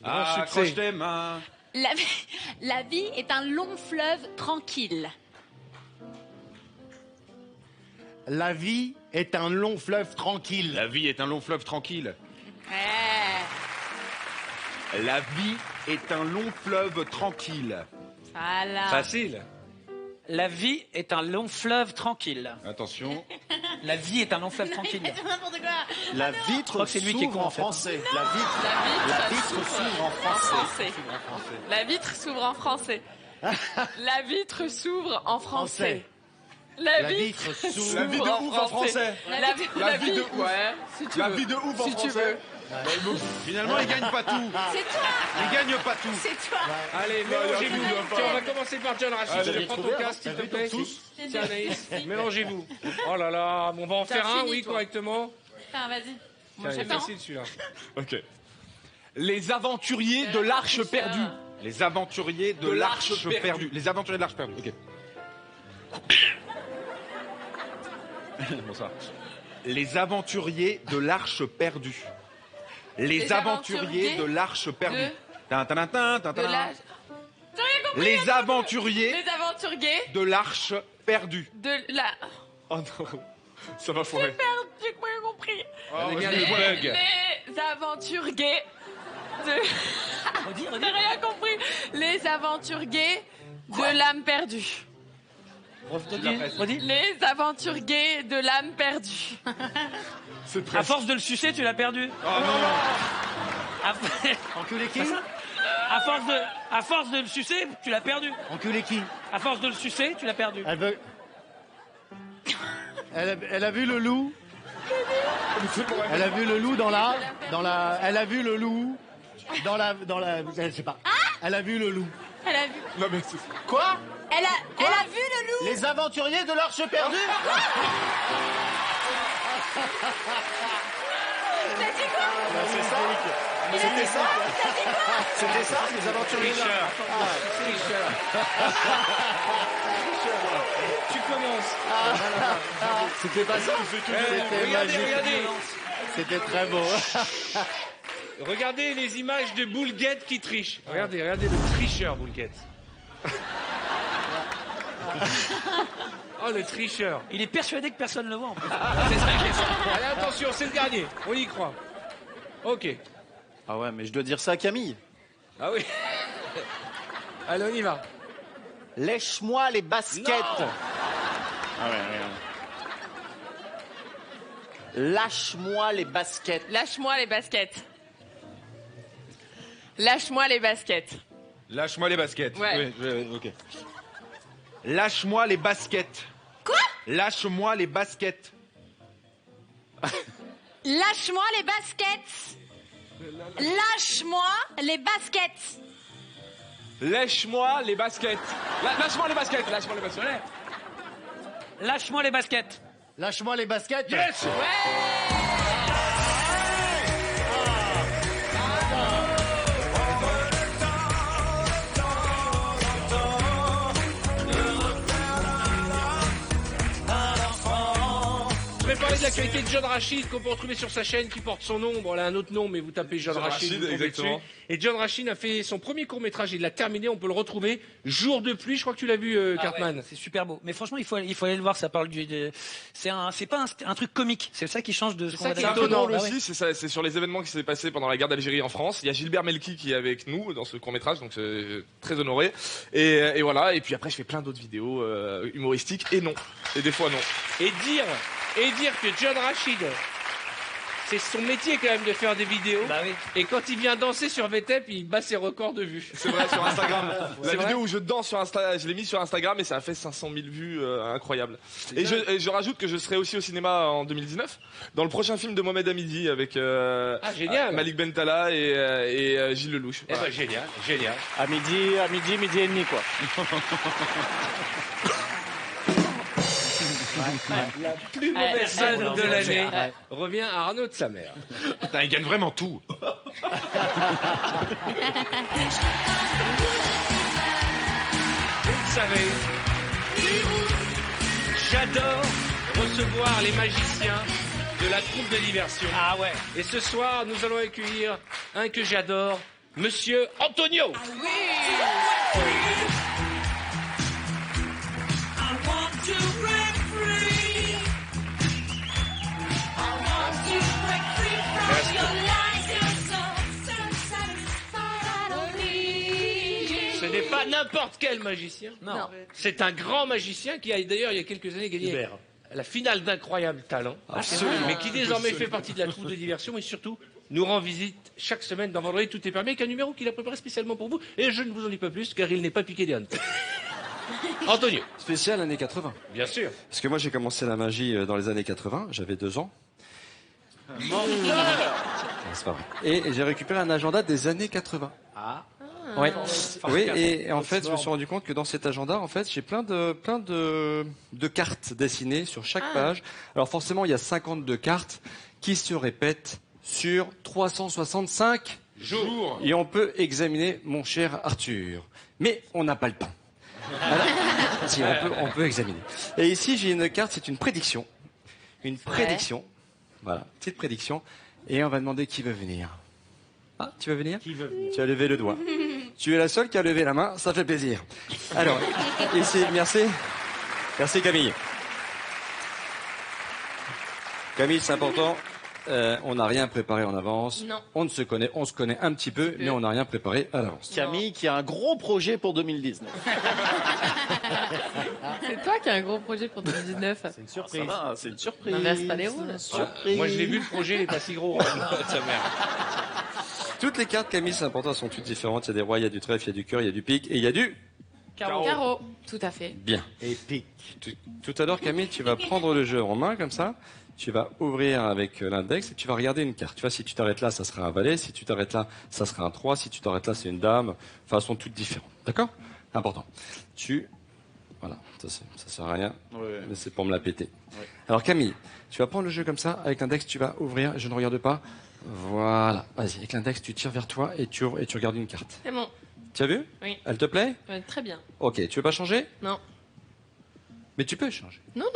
S3: Accroche tes mains.
S5: La vie est un long fleuve tranquille.
S10: La vie est un long fleuve tranquille.
S3: La vie est un long fleuve tranquille.
S5: Ouais.
S3: La vie est un long fleuve tranquille.
S5: Voilà.
S1: Facile.
S9: La vie est un long fleuve tranquille.
S3: Attention.
S9: La vie est un long fleuve tranquille.
S5: N'importe quoi.
S7: La
S9: Je
S7: vitre
S9: crois que c'est lui qui est
S7: s'ouvre
S9: con,
S7: en
S9: en fait.
S7: français. La vitre s'ouvre en français.
S8: La vitre s'ouvre en français. La vitre s'ouvre en français.
S7: La vitre s'ouvre.
S3: La vie de ouf en français.
S8: La vie de
S3: ouf.
S8: Ouais, si tu
S3: La
S8: veux.
S3: vie de ouf en
S8: Si tu
S3: français.
S8: veux.
S3: Finalement, il gagne pas tout.
S5: C'est toi.
S3: Il gagne pas tout.
S5: C'est toi.
S1: Allez, mélangez-vous. Tiens, on va commencer par John Rachid.
S3: Allez,
S1: Je prends ton casque, s'il te plaît.
S3: tous.
S1: Tiens, Anaïs, mélangez-vous. Oh là là, on va en
S8: T'as
S1: faire un,
S8: fini,
S1: oui,
S8: toi.
S1: correctement.
S5: Tiens, vas-y.
S1: Tiens, il est
S8: j'attends.
S1: facile celui-là.
S3: Ok. Les aventuriers de l'Arche perdue. Les aventuriers de l'Arche perdue. Les aventuriers de l'Arche perdue. Ok. Bon, ça. Les aventuriers de l'Arche perdue. Les aventuriers de l'Arche perdue.
S8: de-
S3: Tin, tin, tin, tin,
S8: De
S3: tin.
S8: la... J'ai rien compris.
S3: Les aventuriers
S8: Les aventuriers
S3: de l'Arche perdue.
S8: de la...
S3: Oh non, ça va foirer.
S8: Merde, j'ai rien compris.
S1: Allez, bien le bug.
S8: Les aventures gays de...
S9: Redis.
S8: J'ai rien compris. Les aventures gays de l'âme perdue.
S9: Redis.
S8: Les aventures gays de l'âme perdue.
S3: C'est
S9: À
S3: presque.
S9: force de le sucer, tu l'as perdu.
S3: Oh non.
S10: Enculé qui?
S9: À force de le sucer, tu l'as perdu.
S10: Enculé qui?
S9: À force de le sucer, tu l'as perdu.
S10: Elle veut... Elle a vu le loup. Elle a vu le loup dans la... Elle a vu le loup dans la... Je sais pas. Elle a vu le loup.
S5: Elle a vu.
S3: Non mais c'est...
S7: Quoi?
S5: Elle a vu le loup.
S7: Les aventuriers de l'Arche perdue?
S5: T'as dit quoi?
S7: C'est ça? C'était ça? C'était ça, les aventuriers de l'Arche
S1: Tu commences.
S10: C'était pas ça? C'était
S1: Regardez,
S10: magique.
S1: regardez.
S10: C'était très beau.
S1: Regardez les images de Boulguette qui triche. Regardez le tricheur, Boulguette. Oh, le tricheur.
S9: Il est persuadé que personne ne le voit en plus.
S1: Allez, attention, c'est le dernier. On y croit. Ok.
S7: Ah ouais, mais je dois dire ça à Camille.
S1: Ah oui. Allez, on y va.
S7: Lèche-moi les baskets.
S1: Non.
S7: Ah ouais. Lâche-moi les baskets.
S8: Lâche-moi les baskets. Lâche-moi les baskets.
S3: Lâche-moi les baskets.
S8: Ouais.
S3: Oui, ok. Lâche-moi les baskets.
S5: Quoi?
S3: Lâche-moi les baskets.
S5: Lâche-moi les baskets. Lâche-moi les baskets.
S3: Lâche-moi les baskets. Lâche-moi les baskets. Lâche-moi les baskets.
S9: Lâche-moi les baskets.
S10: Lâche-moi les baskets.
S3: Yes.
S1: Je vais parler de la l'actualité de John Rachid qu'on peut retrouver sur sa chaîne qui porte son nom. Bon, elle a un autre nom, mais vous tapez John Rachid, vous tombez
S11: exactement.
S1: dessus. Et John Rachid a fait son premier court-métrage, il l'a terminé, on peut le retrouver. Jour de pluie, je crois que tu l'as vu, Cartman.
S9: Ouais, c'est super beau. Mais franchement, il faut aller le voir, ça parle c'est pas un truc comique, c'est ça qui change de ce qu'on va
S11: C'est un peu
S9: étonnant.
S11: drôle aussi, c'est sur les événements qui s'est passé pendant la guerre d'Algérie en France. Il y a Gilbert Melki qui est avec nous dans ce court-métrage, donc c'est très honoré. Et voilà, et puis après je fais plein d'autres vidéos humoristiques, et non. Et des fois non.
S1: Et dire que John Rachid, c'est son métier quand même de faire des vidéos.
S9: Bah oui.
S1: Et quand il vient danser sur VTEP, il bat ses records de vues.
S11: C'est vrai, sur Instagram. La
S1: C'est
S11: vidéo
S1: vrai
S11: où je danse sur Insta, je l'ai mis sur Instagram et ça a fait 500 000 vues, incroyable. Et je rajoute que je serai aussi au cinéma en 2019, dans le prochain film de Mohamed Hamidi avec
S1: génial.
S11: Malik Bentala et Gilles Lelouch.
S1: Eh ben, génial, génial.
S7: À midi et demi, quoi.
S1: La plus mauvaise scène de l'année revient à Arnaud de sa mère.
S3: Putain, il gagne vraiment tout.
S1: Vous le savez, j'adore recevoir les magiciens de la troupe de diversion.
S9: Ah ouais.
S1: Et ce soir, nous allons accueillir un que j'adore, Monsieur Antonio. Ce n'est pas n'importe quel magicien.
S9: Non.
S1: C'est un grand magicien qui a d'ailleurs, il y a quelques années, gagné la finale d'Incroyable Talent. Mais qui désormais fait partie de la troupe de diversion et surtout nous rend visite chaque semaine dans Vendredi Tout est permis avec un numéro qu'il a préparé spécialement pour vous. Et je ne vous en dis pas plus car il n'est pas piqué des hannetons. Antonio.
S13: Spécial années 80.
S1: Bien sûr.
S13: Parce que moi j'ai commencé la magie dans les années 80, j'avais 2 ans. C'est pas vrai. Et j'ai récupéré un agenda des années 80.
S7: Ah.
S13: Ouais. Oui, et en fait, je me suis rendu compte que dans cet agenda, en fait, j'ai plein de cartes dessinées sur chaque page. Alors forcément, il y a 52 cartes qui se répètent sur 365
S1: jours.
S13: Et on peut examiner, mon cher Arthur. Mais on n'a pas le temps. Alors, si, on peut examiner. Et ici, j'ai une carte, c'est une prédiction. Une prédiction. Voilà, petite prédiction. Et on va demander qui veut venir. Ah, tu veux venir?
S1: Qui veut venir?
S13: Tu as levé le doigt. Tu es la seule qui a levé la main, ça fait plaisir. Alors, ici, merci. Merci Camille. Camille, c'est important. On n'a rien préparé en avance.
S8: Non.
S13: On se connaît un petit peu, mais on n'a rien préparé à l'avance.
S7: Camille qui a un gros projet pour 2019.
S8: C'est toi qui as un gros projet pour 2019.
S7: C'est une surprise. Ça va, c'est une surprise.
S8: N'inverse pas les rôles.
S1: Moi je l'ai vu, le projet il est pas si gros. Sa mère.
S13: Toutes les cartes, Camille, c'est important, elles sont toutes différentes. Il y a des rois, il y a du trèfle, il y a du cœur, il y a du pique et il y a du...
S8: Carreau. Tout à fait.
S13: Bien. Et pique. Tout à l'heure, Camille, tu vas prendre le jeu en main comme ça. Tu vas ouvrir avec l'index et tu vas regarder une carte. Tu vois, si tu t'arrêtes là, ça sera un valet. Si tu t'arrêtes là, ça sera un 3. Si tu t'arrêtes là, c'est une dame. Enfin, elles sont toutes différentes. D'accord? Important. Voilà, ça sert à rien, mais c'est pour me la péter. Ouais. Alors Camille, tu vas prendre le jeu comme ça. Avec l'index, tu vas ouvrir. Je ne regarde pas. Voilà. Vas-y, avec l'index, tu tires vers toi et tu ouvres et tu regardes une carte.
S8: C'est bon.
S13: Tu as vu?
S8: Oui.
S13: Elle te plaît?
S8: Très bien.
S13: Ok, tu veux pas changer?
S8: Non.
S13: Mais tu peux changer.
S8: Non.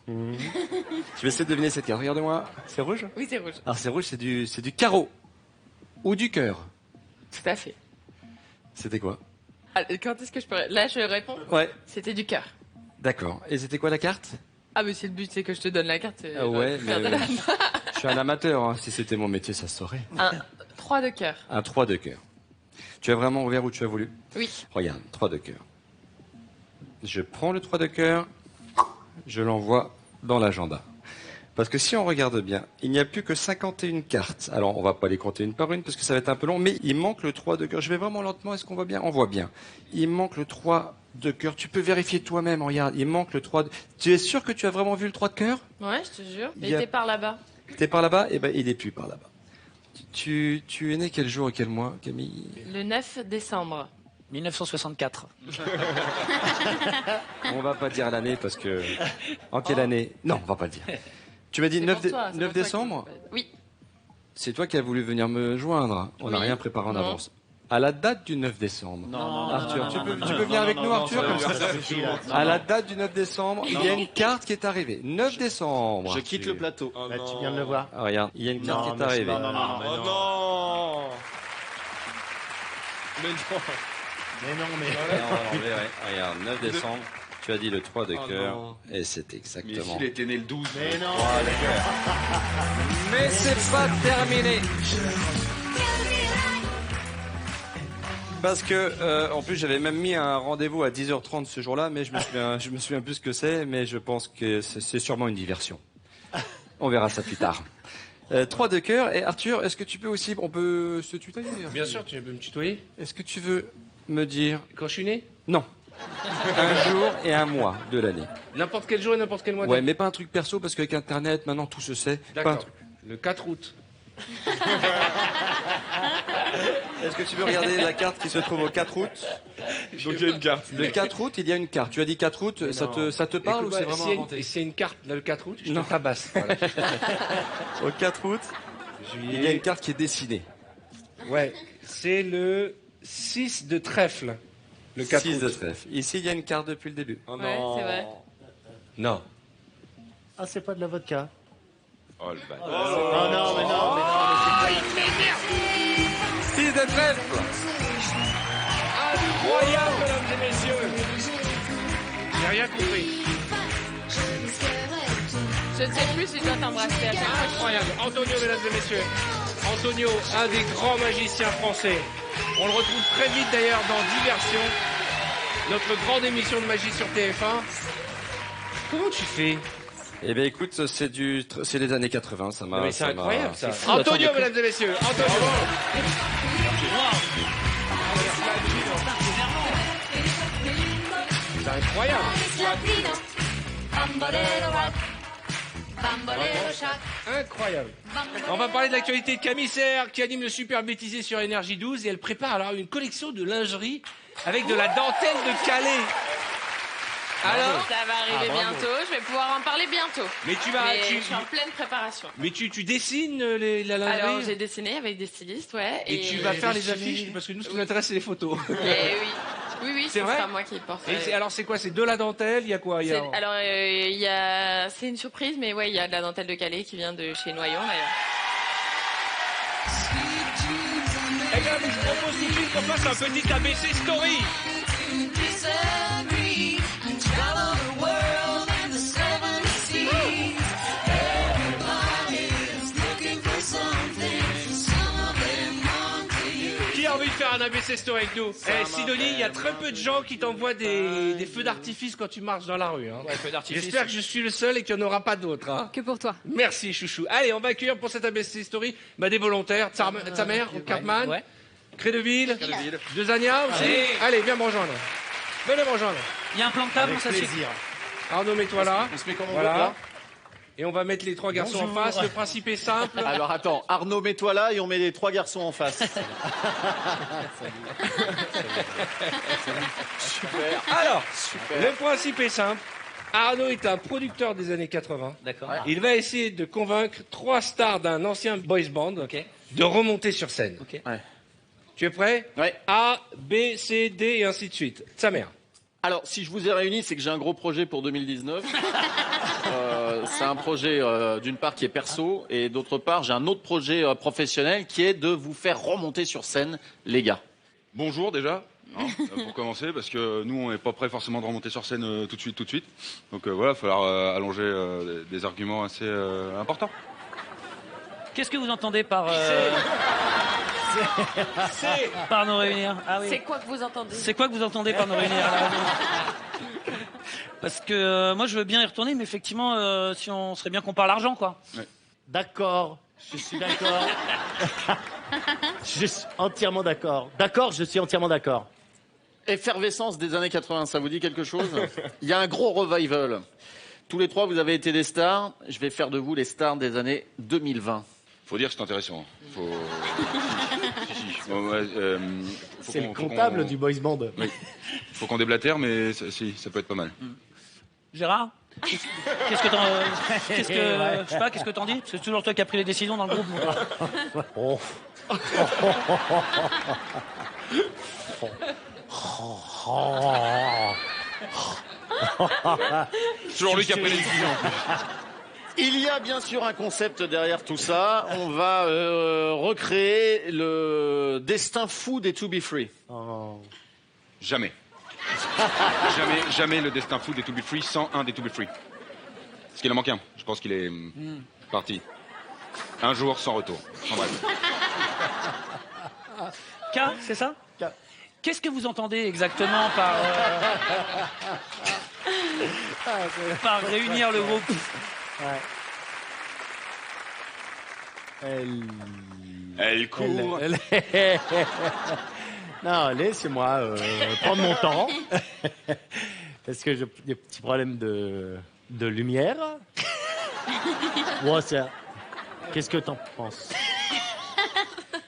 S13: Tu vas essayer de deviner cette carte. Regarde-moi. C'est rouge?
S8: Oui, c'est rouge.
S13: Alors c'est rouge, c'est du carreau. Ou du cœur.
S8: Tout à fait.
S13: C'était quoi?
S8: Quand est-ce que je peux... Là, je réponds.
S13: Ouais.
S8: C'était du cœur.
S13: D'accord. Et c'était quoi la carte?
S8: Ah, mais c'est le but, c'est que je te donne la carte.
S13: Ah ouais,
S8: faire de la...
S13: je suis un amateur. Hein. Si c'était mon métier, ça se saurait.
S8: Un 3 de cœur.
S13: Un 3 de cœur. Tu as vraiment ouvert où tu as voulu?
S8: Oui.
S13: Regarde, 3 de cœur. Je prends le 3 de cœur, je l'envoie dans l'agenda. Parce que si on regarde bien, il n'y a plus que 51 cartes. Alors, on va pas les compter une par une parce que ça va être un peu long, mais il manque le 3 de cœur. Je vais vraiment lentement, est-ce qu'on voit bien? On voit bien. Il manque le 3 de cœur. Tu peux vérifier toi-même, regarde, il manque le 3 de... Tu es sûr que tu as vraiment vu le 3 de cœur?
S8: Ouais, je te jure. Il était par là-bas.
S13: T'es par là-bas? Eh ben, il est plus par là-bas. Tu es né quel jour et quel mois, Camille?
S8: Le 9 décembre.
S9: 1964.
S13: On va pas dire l'année parce que... En quelle année? Non, on va pas le dire. Tu m'as dit 9 décembre?
S8: Oui.
S13: C'est toi qui as voulu venir me joindre. On n'a rien préparé en avance. À la date du 9 décembre. Arthur, tu peux venir avec nous, Arthur, comme ça. À la date du 9 décembre, il y a une carte qui est arrivée. 9 décembre.
S7: Je quitte le plateau.
S10: Bah, tu viens de le voir.
S13: Ah, regarde, il y a une carte qui est arrivée.
S11: Oh non. Mais non.
S10: Mais non, mais...
S13: Regarde, 9 décembre. Tu as dit le 3 de cœur. Et c'est
S12: Mais
S13: exactement.
S12: s'il était né le 12.
S10: Mais non.
S13: Mais c'est pas terminé. Parce que, en plus, j'avais même mis un rendez-vous à 10h30 ce jour-là, mais je me souviens plus ce que c'est, mais je pense que c'est sûrement une diversion. On verra ça plus tard. 3 de cœur. Et Arthur, est-ce que tu peux aussi, on peut se tutoyer?
S1: Bien sûr, tu peux me tutoyer.
S13: Est-ce que tu veux me dire...
S1: Quand je suis né?
S13: Non. Un jour et un mois de l'année.
S1: N'importe quel jour et n'importe quel mois.
S13: Ouais, mais pas un truc perso, parce qu'avec Internet, maintenant, tout se sait. Pas un
S1: D'accord.
S13: truc.
S1: Le 4 août.
S13: Est-ce que tu veux regarder la carte qui se trouve au 4 août?
S11: Donc il y a une carte.
S13: Le 4 août, il y a une carte. Tu as dit 4 août, ça te parle ou c'est vraiment inventé?
S1: Si y a une carte le 4 août, je te tabasse. Voilà.
S13: Au 4 août, il y a une carte qui est dessinée.
S1: Ouais, c'est le 6 de trèfle. Le 4
S13: 6
S1: août.
S13: de trèfle. Ici, il y a une carte depuis le début.
S11: Oh
S8: Ouais,
S11: non.
S8: c'est vrai.
S1: Non.
S10: Ah, c'est pas de la vodka.
S12: Oh le bâtard.
S10: Oh non, mais non, mais c'est
S13: 6 de trèfle.
S1: Incroyable, mesdames et messieurs. J'ai rien compris.
S8: Je ne sais plus si je dois t'embrasser à chaque fois.
S1: Incroyable. Antonio, mesdames et messieurs. Antonio, un des grands magiciens français. On le retrouve très vite d'ailleurs dans Diversion, notre grande émission de magie sur TF1. Comment tu fais?
S13: Eh bien, écoute, c'est les années 80, ça m'a...
S1: Mais c'est
S13: ça m'a-
S1: incroyable ça.
S13: C'est fou,
S1: Antonio,
S13: attends,
S1: mesdames et messieurs. Antonio. C'est incroyable. Incroyable. On va parler de l'actualité de Camille Serre qui anime le Super Bêtisier sur Énergie 12 et elle prépare alors une collection de lingerie avec de la dentelle de Calais. Alors,
S8: Ça va arriver bientôt, je vais pouvoir en parler bientôt.
S1: mais tu vas,
S8: Mais
S1: tu,
S8: je suis en pleine préparation.
S1: mais tu dessines la lingerie.
S8: Alors j'ai dessiné avec des stylistes, ouais.
S1: et tu vas faire les affiches parce que nous, ce qui nous intéresse, c'est les photos.
S8: Et oui,
S1: C'est
S8: ce
S1: vrai
S8: sera moi qui le porterai.
S1: Alors, c'est quoi? C'est de la dentelle? Il y a quoi?
S8: Alors c'est une surprise, mais ouais, il y a de la dentelle de Calais qui vient de chez Noyon d'ailleurs.
S1: Eh bien, je vous propose tout de suite qu'on fasse un petit ABC Story. Qui a envie de faire un ABC Story avec nous? Sidonie, il y a très peu de gens qui t'envoient des feux d'artifice quand tu marches dans la rue. Hein.
S9: Ouais, feu d'artifice.
S1: J'espère que je suis le seul et qu'il n'y en aura pas d'autres. Hein.
S5: Que pour toi.
S1: Merci, chouchou. Allez, on va accueillir pour cette ABC Story des volontaires. Sa mère, Cartman,
S9: Ouais.
S1: Crédeville, De Zania aussi. Allez, viens me rejoindre. Venez me rejoindre.
S9: Il y a un plan de table,
S10: avec
S9: ça c'est...
S10: plaisir.
S1: Arnaud, mets-toi là.
S7: On se met comme on
S1: Voilà.
S7: veut là.
S1: Et on va mettre les 3 garçons en face. Le principe est simple.
S7: Alors attends, Arnaud, mets-toi là et on met les 3 garçons en face. Super.
S1: Alors, le principe est simple. Arnaud est un producteur des années 80.
S9: D'accord.
S1: Il va essayer de convaincre 3 stars d'un ancien boys band de remonter sur scène.
S9: Ok.
S7: Ouais.
S1: Tu es prêt?
S7: Ouais.
S1: A, B, C, D et ainsi de suite. Sa mère.
S7: Alors, si je vous ai réunis, c'est que j'ai un gros projet pour 2019. C'est un projet, d'une part, qui est perso, et d'autre part, j'ai un autre projet professionnel qui est de vous faire remonter sur scène, les gars.
S12: Bonjour déjà, hein, pour commencer, parce que nous on n'est pas prêt forcément de remonter sur scène tout de suite. Donc voilà, il va falloir allonger des arguments assez importants.
S9: Qu'est-ce que vous entendez par... par nous réunir? Ah oui.
S8: C'est quoi que vous entendez?
S9: C'est quoi que vous entendez par nous réunir? Parce que moi je veux bien y retourner, mais effectivement, si on serait bien qu'on parle argent, quoi.
S10: D'accord, je suis d'accord. Je suis entièrement d'accord. D'accord, je suis entièrement d'accord.
S7: Effervescence des années 80, ça vous dit quelque chose? Il y a un gros revival. Tous les 3, vous avez été des stars. Je vais faire de vous les stars des années 2020.
S12: Faut dire que c'est intéressant. Faut... Si. Bon, ouais,
S10: C'est le comptable du boys band.
S12: Oui. Faut qu'on déblatère, mais si, ça peut être pas mal.
S9: Gérard? Qu'est-ce que t'en... Qu'est-ce que...
S10: Ouais.
S9: Je sais pas, qu'est-ce que t'en dis? Parce que c'est toujours toi qui as pris les décisions dans le groupe.
S10: Oh.
S7: Toujours lui qui a pris les décisions. Il y a bien sûr un concept derrière tout ça. On va recréer le destin fou des To Be Free.
S12: Jamais. Jamais le destin fou des To Be Free sans un des To Be Free. Parce qu'il en manque un. Je pense qu'il est parti. Un jour sans retour. En bref.
S9: K, c'est ça? Qu'est-ce que vous entendez exactement par réunir le groupe?
S12: Elle court.
S10: Non, laissez-moi prendre mon temps. Parce que j'ai des petits problèmes de lumière. Qu'est-ce que t'en penses?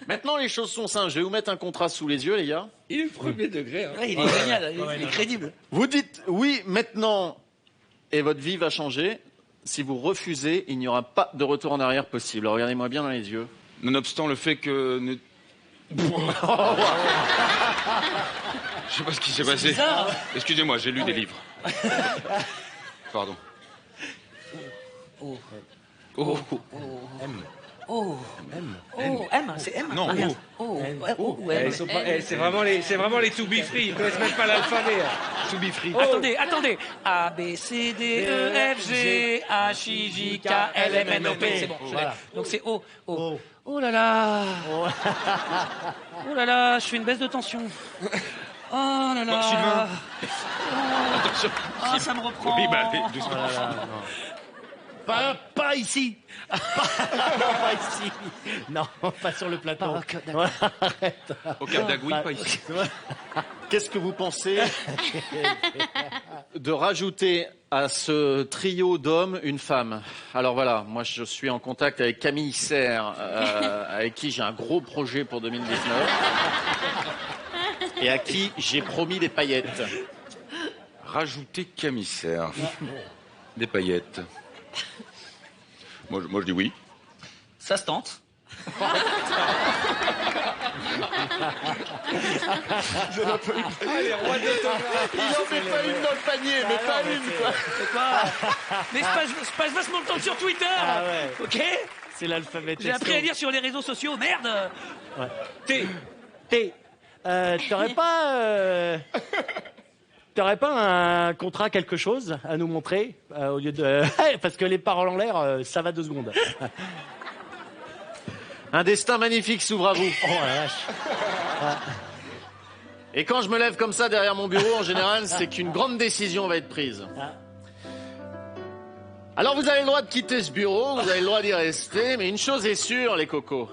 S7: Maintenant, les choses sont simples. Je vais vous mettre un contrat sous les yeux, les gars.
S1: Il est premier degré. Hein.
S9: Ouais, il est génial, il est crédible.
S7: Vous dites oui maintenant et votre vie va changer. Si vous refusez, il n'y aura pas de retour en arrière possible. Alors, regardez-moi bien dans les yeux.
S12: Nonobstant le fait que... Je sais pas ce qui s'est passé.
S9: bizarre, hein.
S12: Excusez-moi, j'ai lu des livres. Pardon.
S9: Oh.
S12: Oh.
S10: M.
S9: Oh.
S10: M.
S9: Oh. M, c'est M.
S12: Non,
S9: regarde.
S12: O.
S9: Oh. Oh. M.
S1: C'est vraiment les To Be Free. Ils connaissent même pas l'alphabet.
S12: To Be Free.
S9: Attendez. A, B, C, D, E, F, G, H, I, J, K, L, M, N, O, P. C'est bon, je l'ai. Donc c'est O. Oh là là. Oh là là, je fais une baisse de tension. Oh là là.
S12: Bon, Sylvain.
S9: Attention. Oh, ça me reprend.
S12: Oui, allez, doucement.
S10: Pas ici. Pas ici. Non, pas sur le plateau. Arrête.
S12: Au Cap d'Agouy, pas ici.
S7: Qu'est-ce que vous pensez de rajouter à ce trio d'hommes une femme? Alors voilà, moi je suis en contact avec Camille Serre, avec qui j'ai un gros projet pour 2019 et à qui j'ai promis des paillettes.
S12: Rajouter Camissaire. Des paillettes. Moi, je dis oui.
S9: Ça se tente.
S7: Je n'en peux plus.
S1: Ah, les rois de
S7: Il en met pas une dans le panier, mais pas une, quoi.
S9: C'est quoi? Mais je passe vachement de temps sur Twitter.
S10: Ah ouais.
S9: Ok?
S10: C'est l'alphabet.
S9: J'ai appris à lire sur les réseaux sociaux. Merde.
S10: T. T'aurais pas un contrat, quelque chose à nous montrer au lieu de... Parce que les paroles en l'air, ça va 2 secondes.
S7: Un destin magnifique s'ouvre à vous.
S10: Oh la vache.
S7: Et quand je me lève comme ça derrière mon bureau, en général, c'est qu'une grande décision va être prise. Alors vous avez le droit de quitter ce bureau, vous avez le droit d'y rester, mais une chose est sûre, les cocos.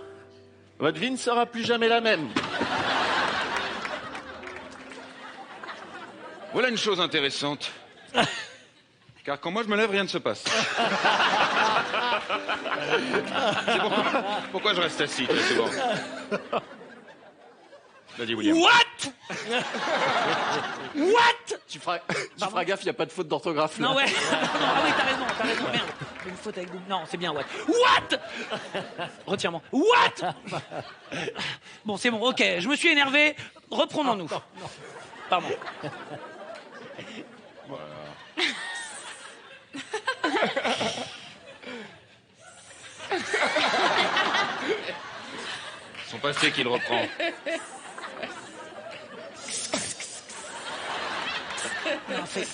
S7: Votre vie ne sera plus jamais la même.
S12: Voilà une chose intéressante. Car quand moi je me lève, rien ne se passe. C'est pourquoi je reste assis. C'est bon. Vas-y, William.
S9: What?
S7: Tu feras gaffe, il n'y a pas de faute d'orthographe là.
S9: Non, ouais. Ah oui, t'as raison, merde. Une faute avec double. Non, c'est bien, what? Retire-moi. What? Bon, c'est bon, ok, je me suis énervé. Reprenons-nous. Pardon.
S12: Son passé qu'il reprend.
S9: Non, fais...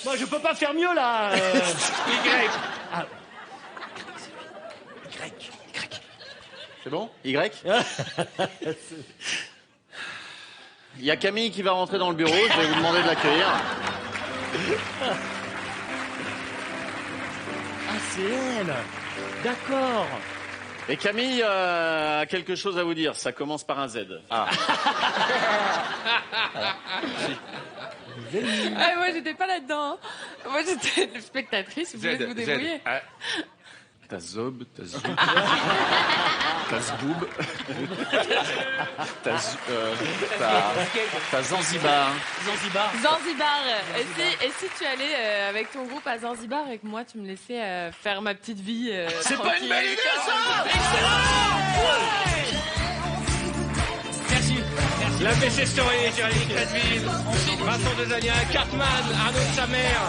S10: Moi, je peux pas faire mieux, là.
S9: Y.
S10: Ah.
S7: C'est bon? Y? Il y a Camille qui va rentrer dans le bureau, je vais vous demander de l'accueillir.
S10: Ah, c'est elle. D'accord.
S7: Et Camille a quelque chose à vous dire, ça commence par un Z. Ah.
S8: Ah, moi, j'étais pas là-dedans. Hein. Moi, j'étais spectatrice, vous pouvez vous débrouiller.
S7: T'as Zob, t'as Zoub, t'as Zboob, t'as Zanzibar.
S8: Zanzibar. Et si tu allais avec ton groupe à Zanzibar et que moi tu me laissais faire ma petite vie
S2: C'est pas une belle idée, ça!
S1: Merci. La PC Story, Jérémy Crédville, Vincent Desalia, Cartman, Arnaud de sa mère.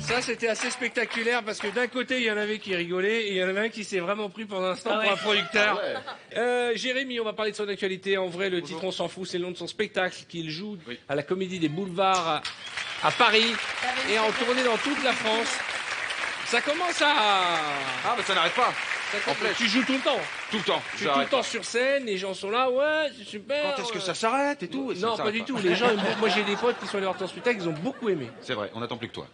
S1: Ça, c'était assez spectaculaire parce que d'un côté, il y en avait qui rigolaient et il y en avait un qui s'est vraiment pris pour l'instant pour un producteur. Jérémy, on va parler de son actualité. En vrai, le titre, on s'en fout, c'est le nom de son spectacle qu'il joue à la Comédie des Boulevards à Paris et en tournée dans toute la France. Ça commence à...
S12: Ah, bah ça n'arrête pas.
S1: Tu joues tout le temps.
S12: Tout le temps.
S1: Tu es tout le temps sur scène, les gens sont là, ouais, c'est super.
S12: Quand est-ce que ça s'arrête et tout?
S1: Non, pas du tout. Les gens, moi j'ai des potes qui sont allés voir ton spectacle, ils ont beaucoup aimé.
S12: C'est vrai, on attend plus que toi.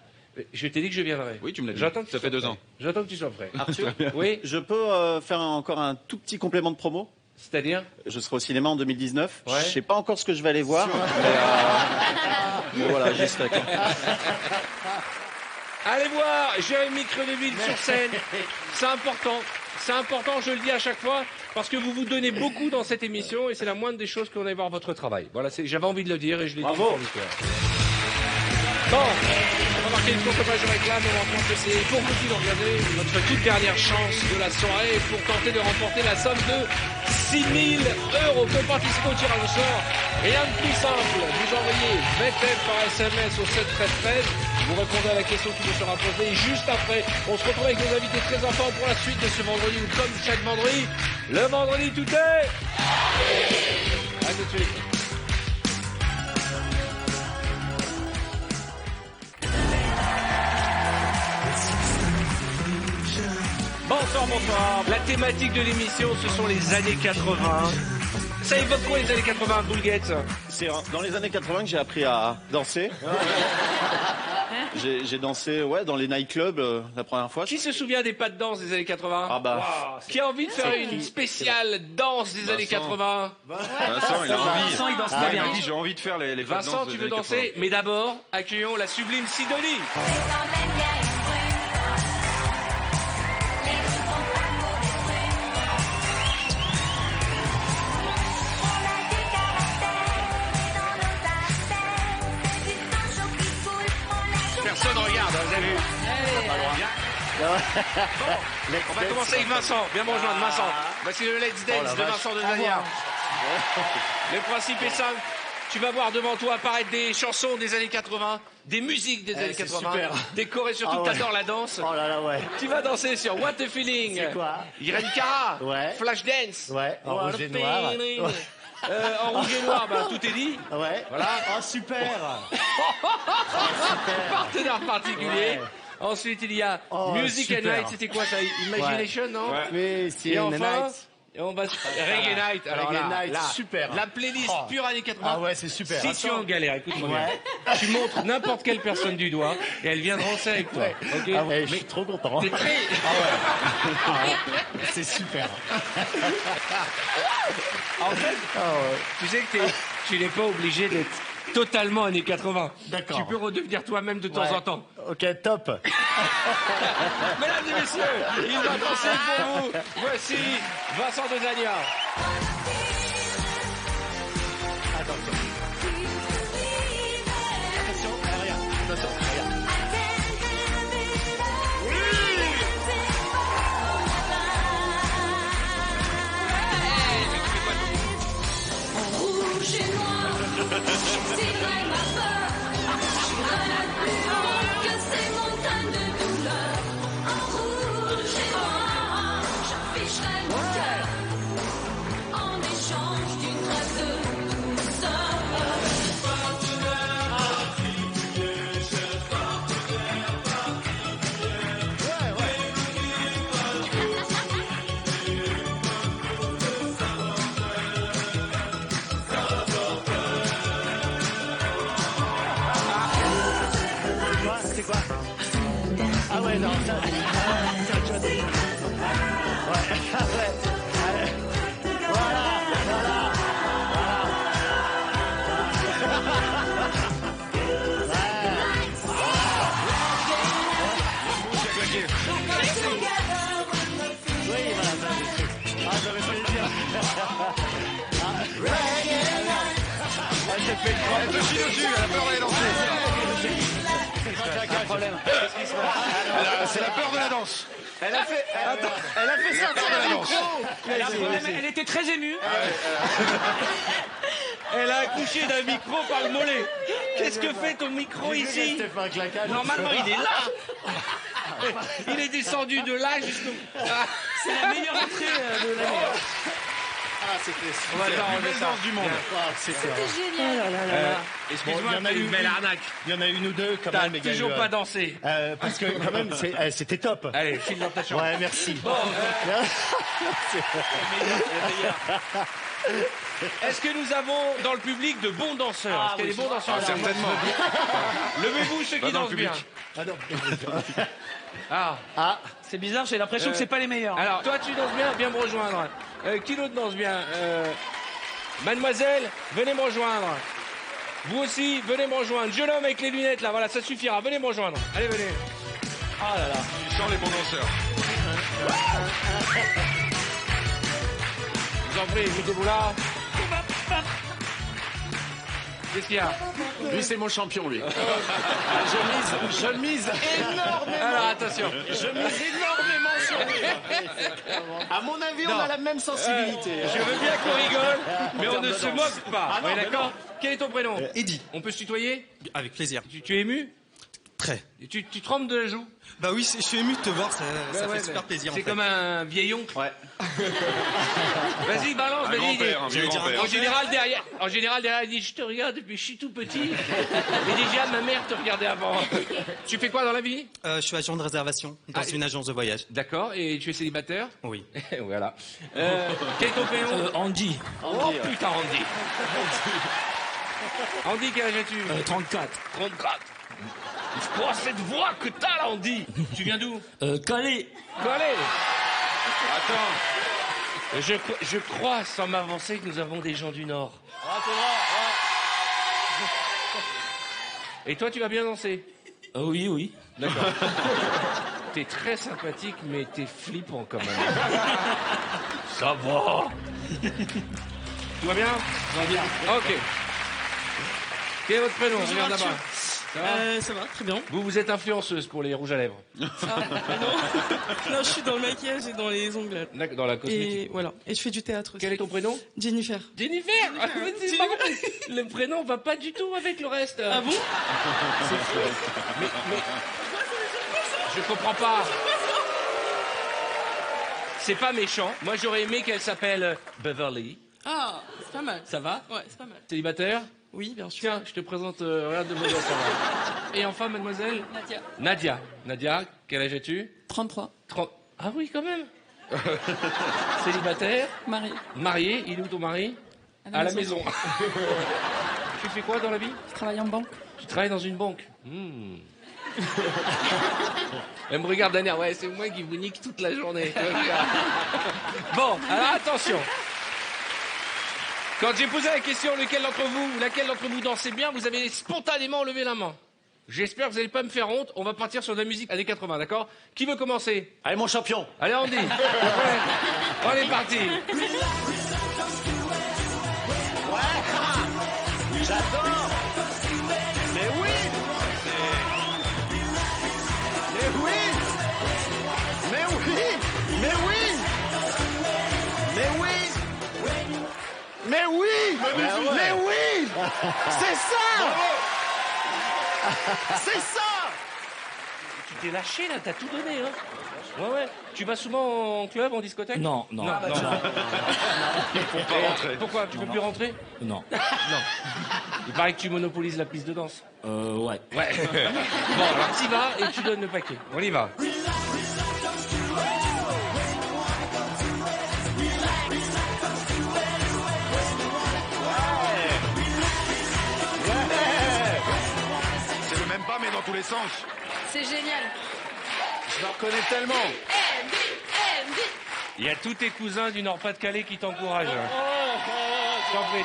S1: Je t'ai dit que je viendrai.
S12: Oui, tu me l'as dit.
S1: J'attends que
S12: ça fait 2 ans.
S1: J'attends que tu sois prêt.
S7: Arthur,
S1: oui.
S7: Je peux faire encore un tout petit complément de promo?
S1: C'est-à-dire?
S7: Je serai au cinéma en 2019.
S1: Ouais.
S7: Je sais pas encore ce que je vais aller voir. Mais voilà, j'y serai.
S1: Allez voir Jérémy Crédville sur scène. C'est important. C'est important, je le dis à chaque fois, parce que vous vous donnez beaucoup dans cette émission et c'est la moindre des choses qu'on aille voir votre travail. Voilà, j'avais envie de le dire et je l'ai dit.
S7: Bravo.
S1: Bon, on va marquer une courte page de réclame, on pense que c'est pour vous qui nous regardez notre toute dernière chance de la soirée pour tenter de remporter la somme de 6 000 €. Pour participer au tirage au sort, rien de plus simple, vous envoyez VTF par SMS au 7 13 13, vous répondez à la question qui vous sera posée et juste après, on se retrouve avec nos invités très en forme pour la suite de ce vendredi où comme chaque vendredi, le vendredi tout est... À tout de suite. Bonsoir. La thématique de l'émission, ce sont les années 80. Ça évoque quoi les années 80, Boulguette?
S7: C'est dans les années 80 que j'ai appris à danser. J'ai dansé dans les nightclubs la première fois.
S1: Qui se souvient des pas de danse des années 80?
S7: Ah bah.
S1: Wow. Qui a envie de faire une spéciale danse des années 80?
S12: Vincent, il a envie.
S9: Vincent, il danse très bien.
S12: J'ai envie de faire les pas de danse
S1: Vincent,
S12: des
S1: tu veux
S12: années
S1: danser?
S12: 80.
S1: Mais d'abord, accueillons la sublime Sidonie. Personne regarde, vous avez vu? Bon, on va commencer avec Vincent. Viens me rejoindre, Vincent. Voici le Let's Dance de Vincent Desalia. Le principe est simple. Tu vas voir devant toi apparaître des chansons des années 80, des musiques des années 80,
S10: super.
S1: des chorés, surtout que t'adores la danse.
S10: Oh là là, ouais.
S1: Tu vas danser sur What a Feeling.
S10: C'est quoi?
S1: Irene Cara.
S10: Ouais.
S1: Flashdance.
S10: Ouais, en
S1: What
S10: rouge
S1: a
S10: et noir.
S1: Feeling.
S10: Ouais.
S1: En rouge et noir, bah, tout est dit.
S10: Ouais.
S1: Voilà.
S10: Oh, super.
S1: Partenaire particulier.
S10: Ouais.
S1: Ensuite, il y a
S10: Oh,
S1: Music and
S10: super.
S1: Night. C'était quoi ça? Imagination, non?
S10: Oui, c'est
S1: Et
S10: une
S1: enfin,
S10: night.
S1: et on va Reggae Night. Alors
S10: Reggae
S1: là,
S10: Night,
S1: là,
S10: super.
S1: La playlist
S10: Oh.
S1: pure années 80.
S10: Ah ouais, c'est super.
S1: Si tu es en galère, écoute-moi bien.
S10: Ouais.
S1: Tu montres n'importe quelle personne du doigt et elle vient danser avec toi.
S10: Ouais.
S1: Ok.
S10: Ah ouais, je suis trop content.
S1: T'es très...
S10: Ah ouais. C'est super.
S1: En fait, tu sais que tu n'es pas obligé d'être totalement années 80.
S10: D'accord.
S1: Tu peux redevenir toi-même de temps
S10: Ouais.
S1: en temps.
S10: Ok, top.
S1: Mesdames et messieurs, il va danser pour vous. Voici Vincent Desalia.
S10: Attention, regarde. Attention, regarde.
S4: Rouge et noir, j'excilerai ma peur. J'irai plus loin que ces montagnes de douleur. En rouge et noir, j'afficherai mon cœur. En échange d'une trace de douceur.
S10: C'est quoi? Ah ouais, non, ça... c'est autre chose. Ouais, ah ouais. Allez. Voilà, voilà, voilà.
S1: Elle s'est fait une croix.
S12: Elle se chie dessus, elle a peur d'aller danser.
S1: Un problème. Qu'est-ce qui se passe?
S12: C'est la peur de la danse.
S1: Elle a fait ça
S12: peur de la danse.
S9: Elle était très émue.
S1: Elle a accouché d'un micro par le mollet. Qu'est-ce que fait ton micro ici? Normalement, il est là. Il est descendu de là jusqu'au...
S9: C'est la meilleure entrée de l'année.
S1: On va faire
S12: belle danse du monde.
S5: C'était génial.
S1: Excuse-moi,
S10: il y en a eu
S1: une belle arnaque.
S10: Il y en a une ou deux quand
S1: T'as
S10: même. mais il y a
S1: toujours
S10: eu,
S1: pas dansé.
S10: parce que quand même, c'était top.
S1: Allez, file dans ta chambre.
S10: Ouais, merci.
S1: Bon, est-ce que nous avons dans le public de bons danseurs? Est-ce qu'il y a des bons danseurs?
S12: Certainement.
S1: Levez-vous ceux qui dansent bien. Ah,
S9: c'est bizarre, j'ai l'impression que c'est pas les meilleurs.
S1: Alors, toi, tu danses bien, viens me rejoindre. Qui d'autre danse bien? Mademoiselle, venez me rejoindre. Vous aussi, venez me rejoindre. Jeune homme avec les lunettes, là, voilà, ça suffira. Venez me rejoindre. Allez, venez.
S9: Oh là là.
S12: Il sort les bons danseurs.
S1: Je vous en prie, mettez-vous là. Qu'est-ce qu'il y a?
S7: Lui, c'est mon champion, lui. Je mise énormément.
S1: Alors, attention.
S7: Je mise énormément sur lui. À mon avis, on a la même sensibilité.
S1: Je veux bien qu'on rigole, mais on ne se moque pas.
S7: Ah non,
S1: Ouais,
S7: mais
S1: d'accord?
S7: non.
S1: Quel est ton prénom?
S14: Eddy.
S1: On peut se tutoyer?
S14: Avec plaisir.
S1: Tu es ému?
S14: Très.
S1: Tu trembles de la joue?
S14: Bah oui, je suis ému de te voir, ça
S1: Ouais,
S14: fait super plaisir.
S1: C'est
S14: en fait.
S1: comme un vieil oncle.
S7: Ouais.
S1: Vas-y, balance,
S12: Un
S1: vas-y.
S12: grand-père, un vieux grand-père.
S1: En général, derrière, il dit, je te regarde depuis que je suis tout petit. Et déjà, ma mère te regardait avant. Tu fais quoi dans la vie?
S14: Je suis agent de réservation dans une agence de voyage.
S1: D'accord, et tu es célibataire?
S14: Oui.
S1: Voilà. Quel est ton prénom?
S14: Andy.
S1: Oh putain, Andy. Andy, quel âge as-tu?
S14: 34.
S1: 34. Oh, cette voix que t'as là, Andy. Tu viens d'où?
S14: Calais.
S1: Calais. Attends. Je crois, sans m'avancer, que nous avons des gens du Nord. Et toi, tu vas bien danser?
S14: Oui, oui.
S1: D'accord. T'es très sympathique, mais t'es flippant quand même. Ça va. Tout va bien?
S14: Ça va bien.
S1: Ok. Quel est votre prénom? Regarde là-bas.
S15: Ça va, très bien.
S1: Vous êtes influenceuse pour les rouges à lèvres.
S15: Non, je suis dans le maquillage et dans les ongles.
S1: D'accord, dans la cosmétique.
S15: Et voilà. Et je fais du théâtre aussi.
S1: Quel est ton prénom?
S15: Jennifer.
S1: Jennifer. C'est marrant. Le prénom va pas du tout avec le reste.
S15: Ah bon?
S1: Mais je comprends pas. C'est pas méchant. Moi, j'aurais aimé qu'elle s'appelle Beverly.
S15: Ah, c'est pas mal.
S1: Ça va?
S15: Ouais, c'est pas mal.
S1: Célibataire?
S15: Oui, bien sûr.
S1: Tiens, je te présente, regarde de modèle, ça va. Et enfin, mademoiselle?
S15: Nadia.
S1: Nadia, quel âge as-tu?
S15: 33.
S1: 30. Ah oui, quand même. Célibataire?
S15: Mariée.
S1: Marié, il est où ton mari? À la maison. Tu fais quoi dans la vie?
S15: Je travaille en banque.
S1: Tu travailles dans une banque. Elle me regarde d'un air, ouais, c'est moi qui vous nique toute la journée. Bon, alors attention. Quand j'ai posé la question laquelle d'entre vous dansez bien, vous avez spontanément levé la main. J'espère que vous n'allez pas me faire honte. On va partir sur de la musique années 80, d'accord? Qui veut commencer?
S7: Allez, mon champion.
S1: Allez, Andy. On est parti.
S7: J'adore. Mais oui. Mais oui. Mais oui. Mais oui. Mais oui. Mais oui. Mais oui. C'est ça. C'est ça.
S1: Tu t'es lâché là, t'as tout donné, hein? Ouais. Tu vas souvent en club, en discothèque?
S14: Non.
S1: Ils font pas rentrer. Pourquoi? Tu peux plus rentrer?
S14: Non.
S1: Il paraît que tu monopolises la piste de danse.
S14: Ouais.
S1: Bon, alors t'y vas et tu donnes le paquet. On y va.
S12: C'est le même pas, mais dans tous les sens.
S5: C'est génial.
S7: Je me reconnais tellement.
S5: Andy.
S1: Il y a tous tes cousins du Nord-Pas-de-Calais qui t'encouragent. Je t'en prie.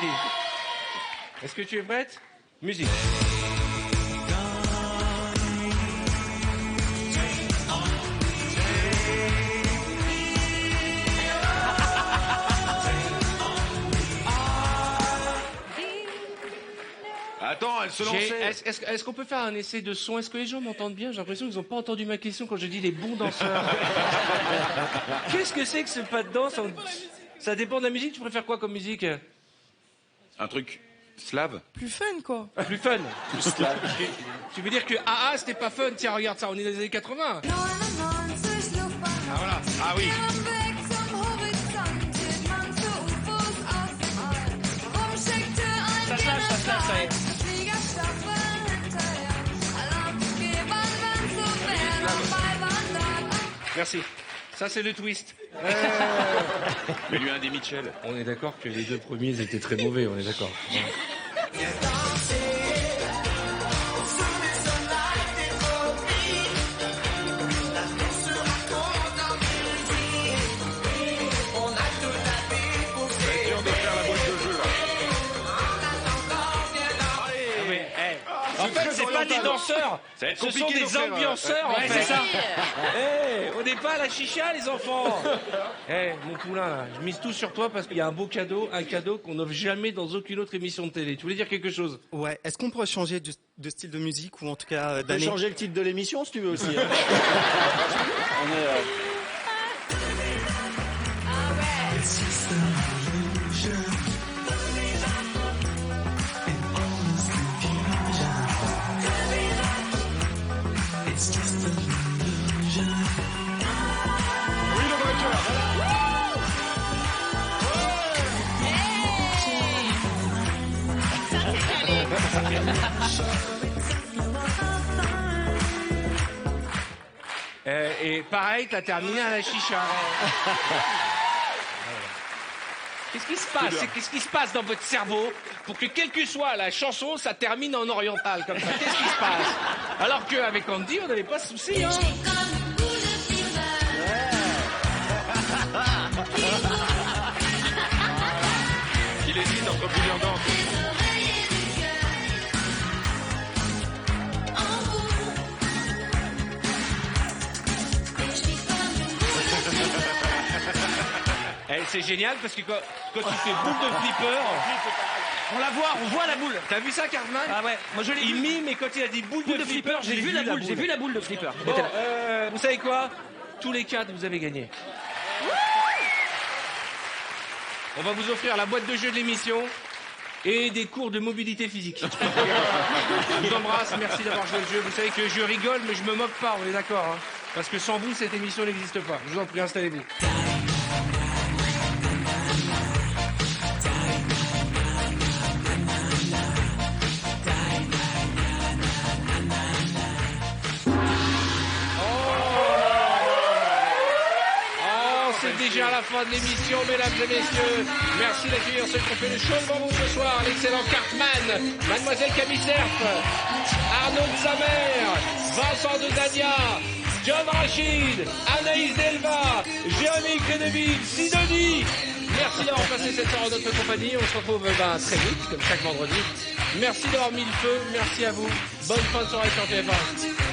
S1: Est-ce que tu es prête? Musique.
S12: attends, elle se lançait.
S1: Est-ce qu'on peut faire un essai de son? Est-ce que les gens m'entendent bien? J'ai l'impression qu'ils n'ont pas entendu ma question quand je dis les bons danseurs. Qu'est-ce que c'est que ce pas de danse? Ça dépend de la musique. Tu préfères quoi comme musique?
S12: Un truc slave.
S15: Plus fun, quoi.
S1: Plus fun. Tu veux dire que AA c'était pas fun? Tiens, regarde ça, on est dans les années 80.
S4: Ah
S1: voilà. Ah oui.
S9: Ça se lâche, ça est.
S1: Merci. Ça, c'est le twist.
S12: Mais lui, un des Mitchell.
S1: On est d'accord que les deux premiers étaient très mauvais, on est d'accord. En fait, c'est pas des danseurs, ce sont des ambianceurs, en fait. C'est ça. On n'est pas à la chicha, les enfants. Mon poulain, là, je mise tout sur toi parce qu'il y a un beau cadeau, un cadeau qu'on n'offre jamais dans aucune autre émission de télé. Tu voulais dire quelque chose?
S14: Ouais, est-ce qu'on pourrait changer de style de musique ou en tout cas
S7: On peut
S14: d'année?
S7: changer le titre de l'émission si tu veux aussi. Hein. On est,
S1: Et pareil, t'as terminé à la chicha. Qu'est-ce qui se passe? Qu'est-ce qui se passe dans votre cerveau pour que quelle que soit la chanson, ça termine en oriental comme ça? Qu'est-ce qui se passe? Alors qu'avec Andy, on n'avait pas ce souci, hein?
S12: Il hésite entre plusieurs danses.
S1: C'est génial parce que quand tu fais boule de flipper, on voit la boule. T'as vu ça, Cartman?
S9: Ah ouais, moi je l'ai vu.
S1: Il mime et quand il a dit boule de flipper,
S9: j'ai vu la boule de flipper.
S1: Bon, vous savez quoi? Tous les 4, vous avez gagné. On va vous offrir la boîte de jeu de l'émission et des cours de mobilité physique. Je vous embrasse, merci d'avoir joué le jeu. Vous savez que je rigole, mais je me moque pas, on est d'accord, hein? Parce que sans vous, cette émission n'existe pas. Je vous en prie, installez-vous. C'est déjà la fin de l'émission, mesdames et messieurs. Merci d'accueillir ceux qui ont fait le show devant vous ce soir. L'excellent Cartman, Mademoiselle Camille Cerf, Arnaud de Samer, Vincent de Dania, John Rachid, Anaïs Delva, Jérémy Créneville, Sidonie. Merci d'avoir passé cette heure en notre compagnie. On se retrouve très vite, comme chaque vendredi. Merci d'avoir mis le feu. Merci à vous. Bonne fin de soirée sur TF1.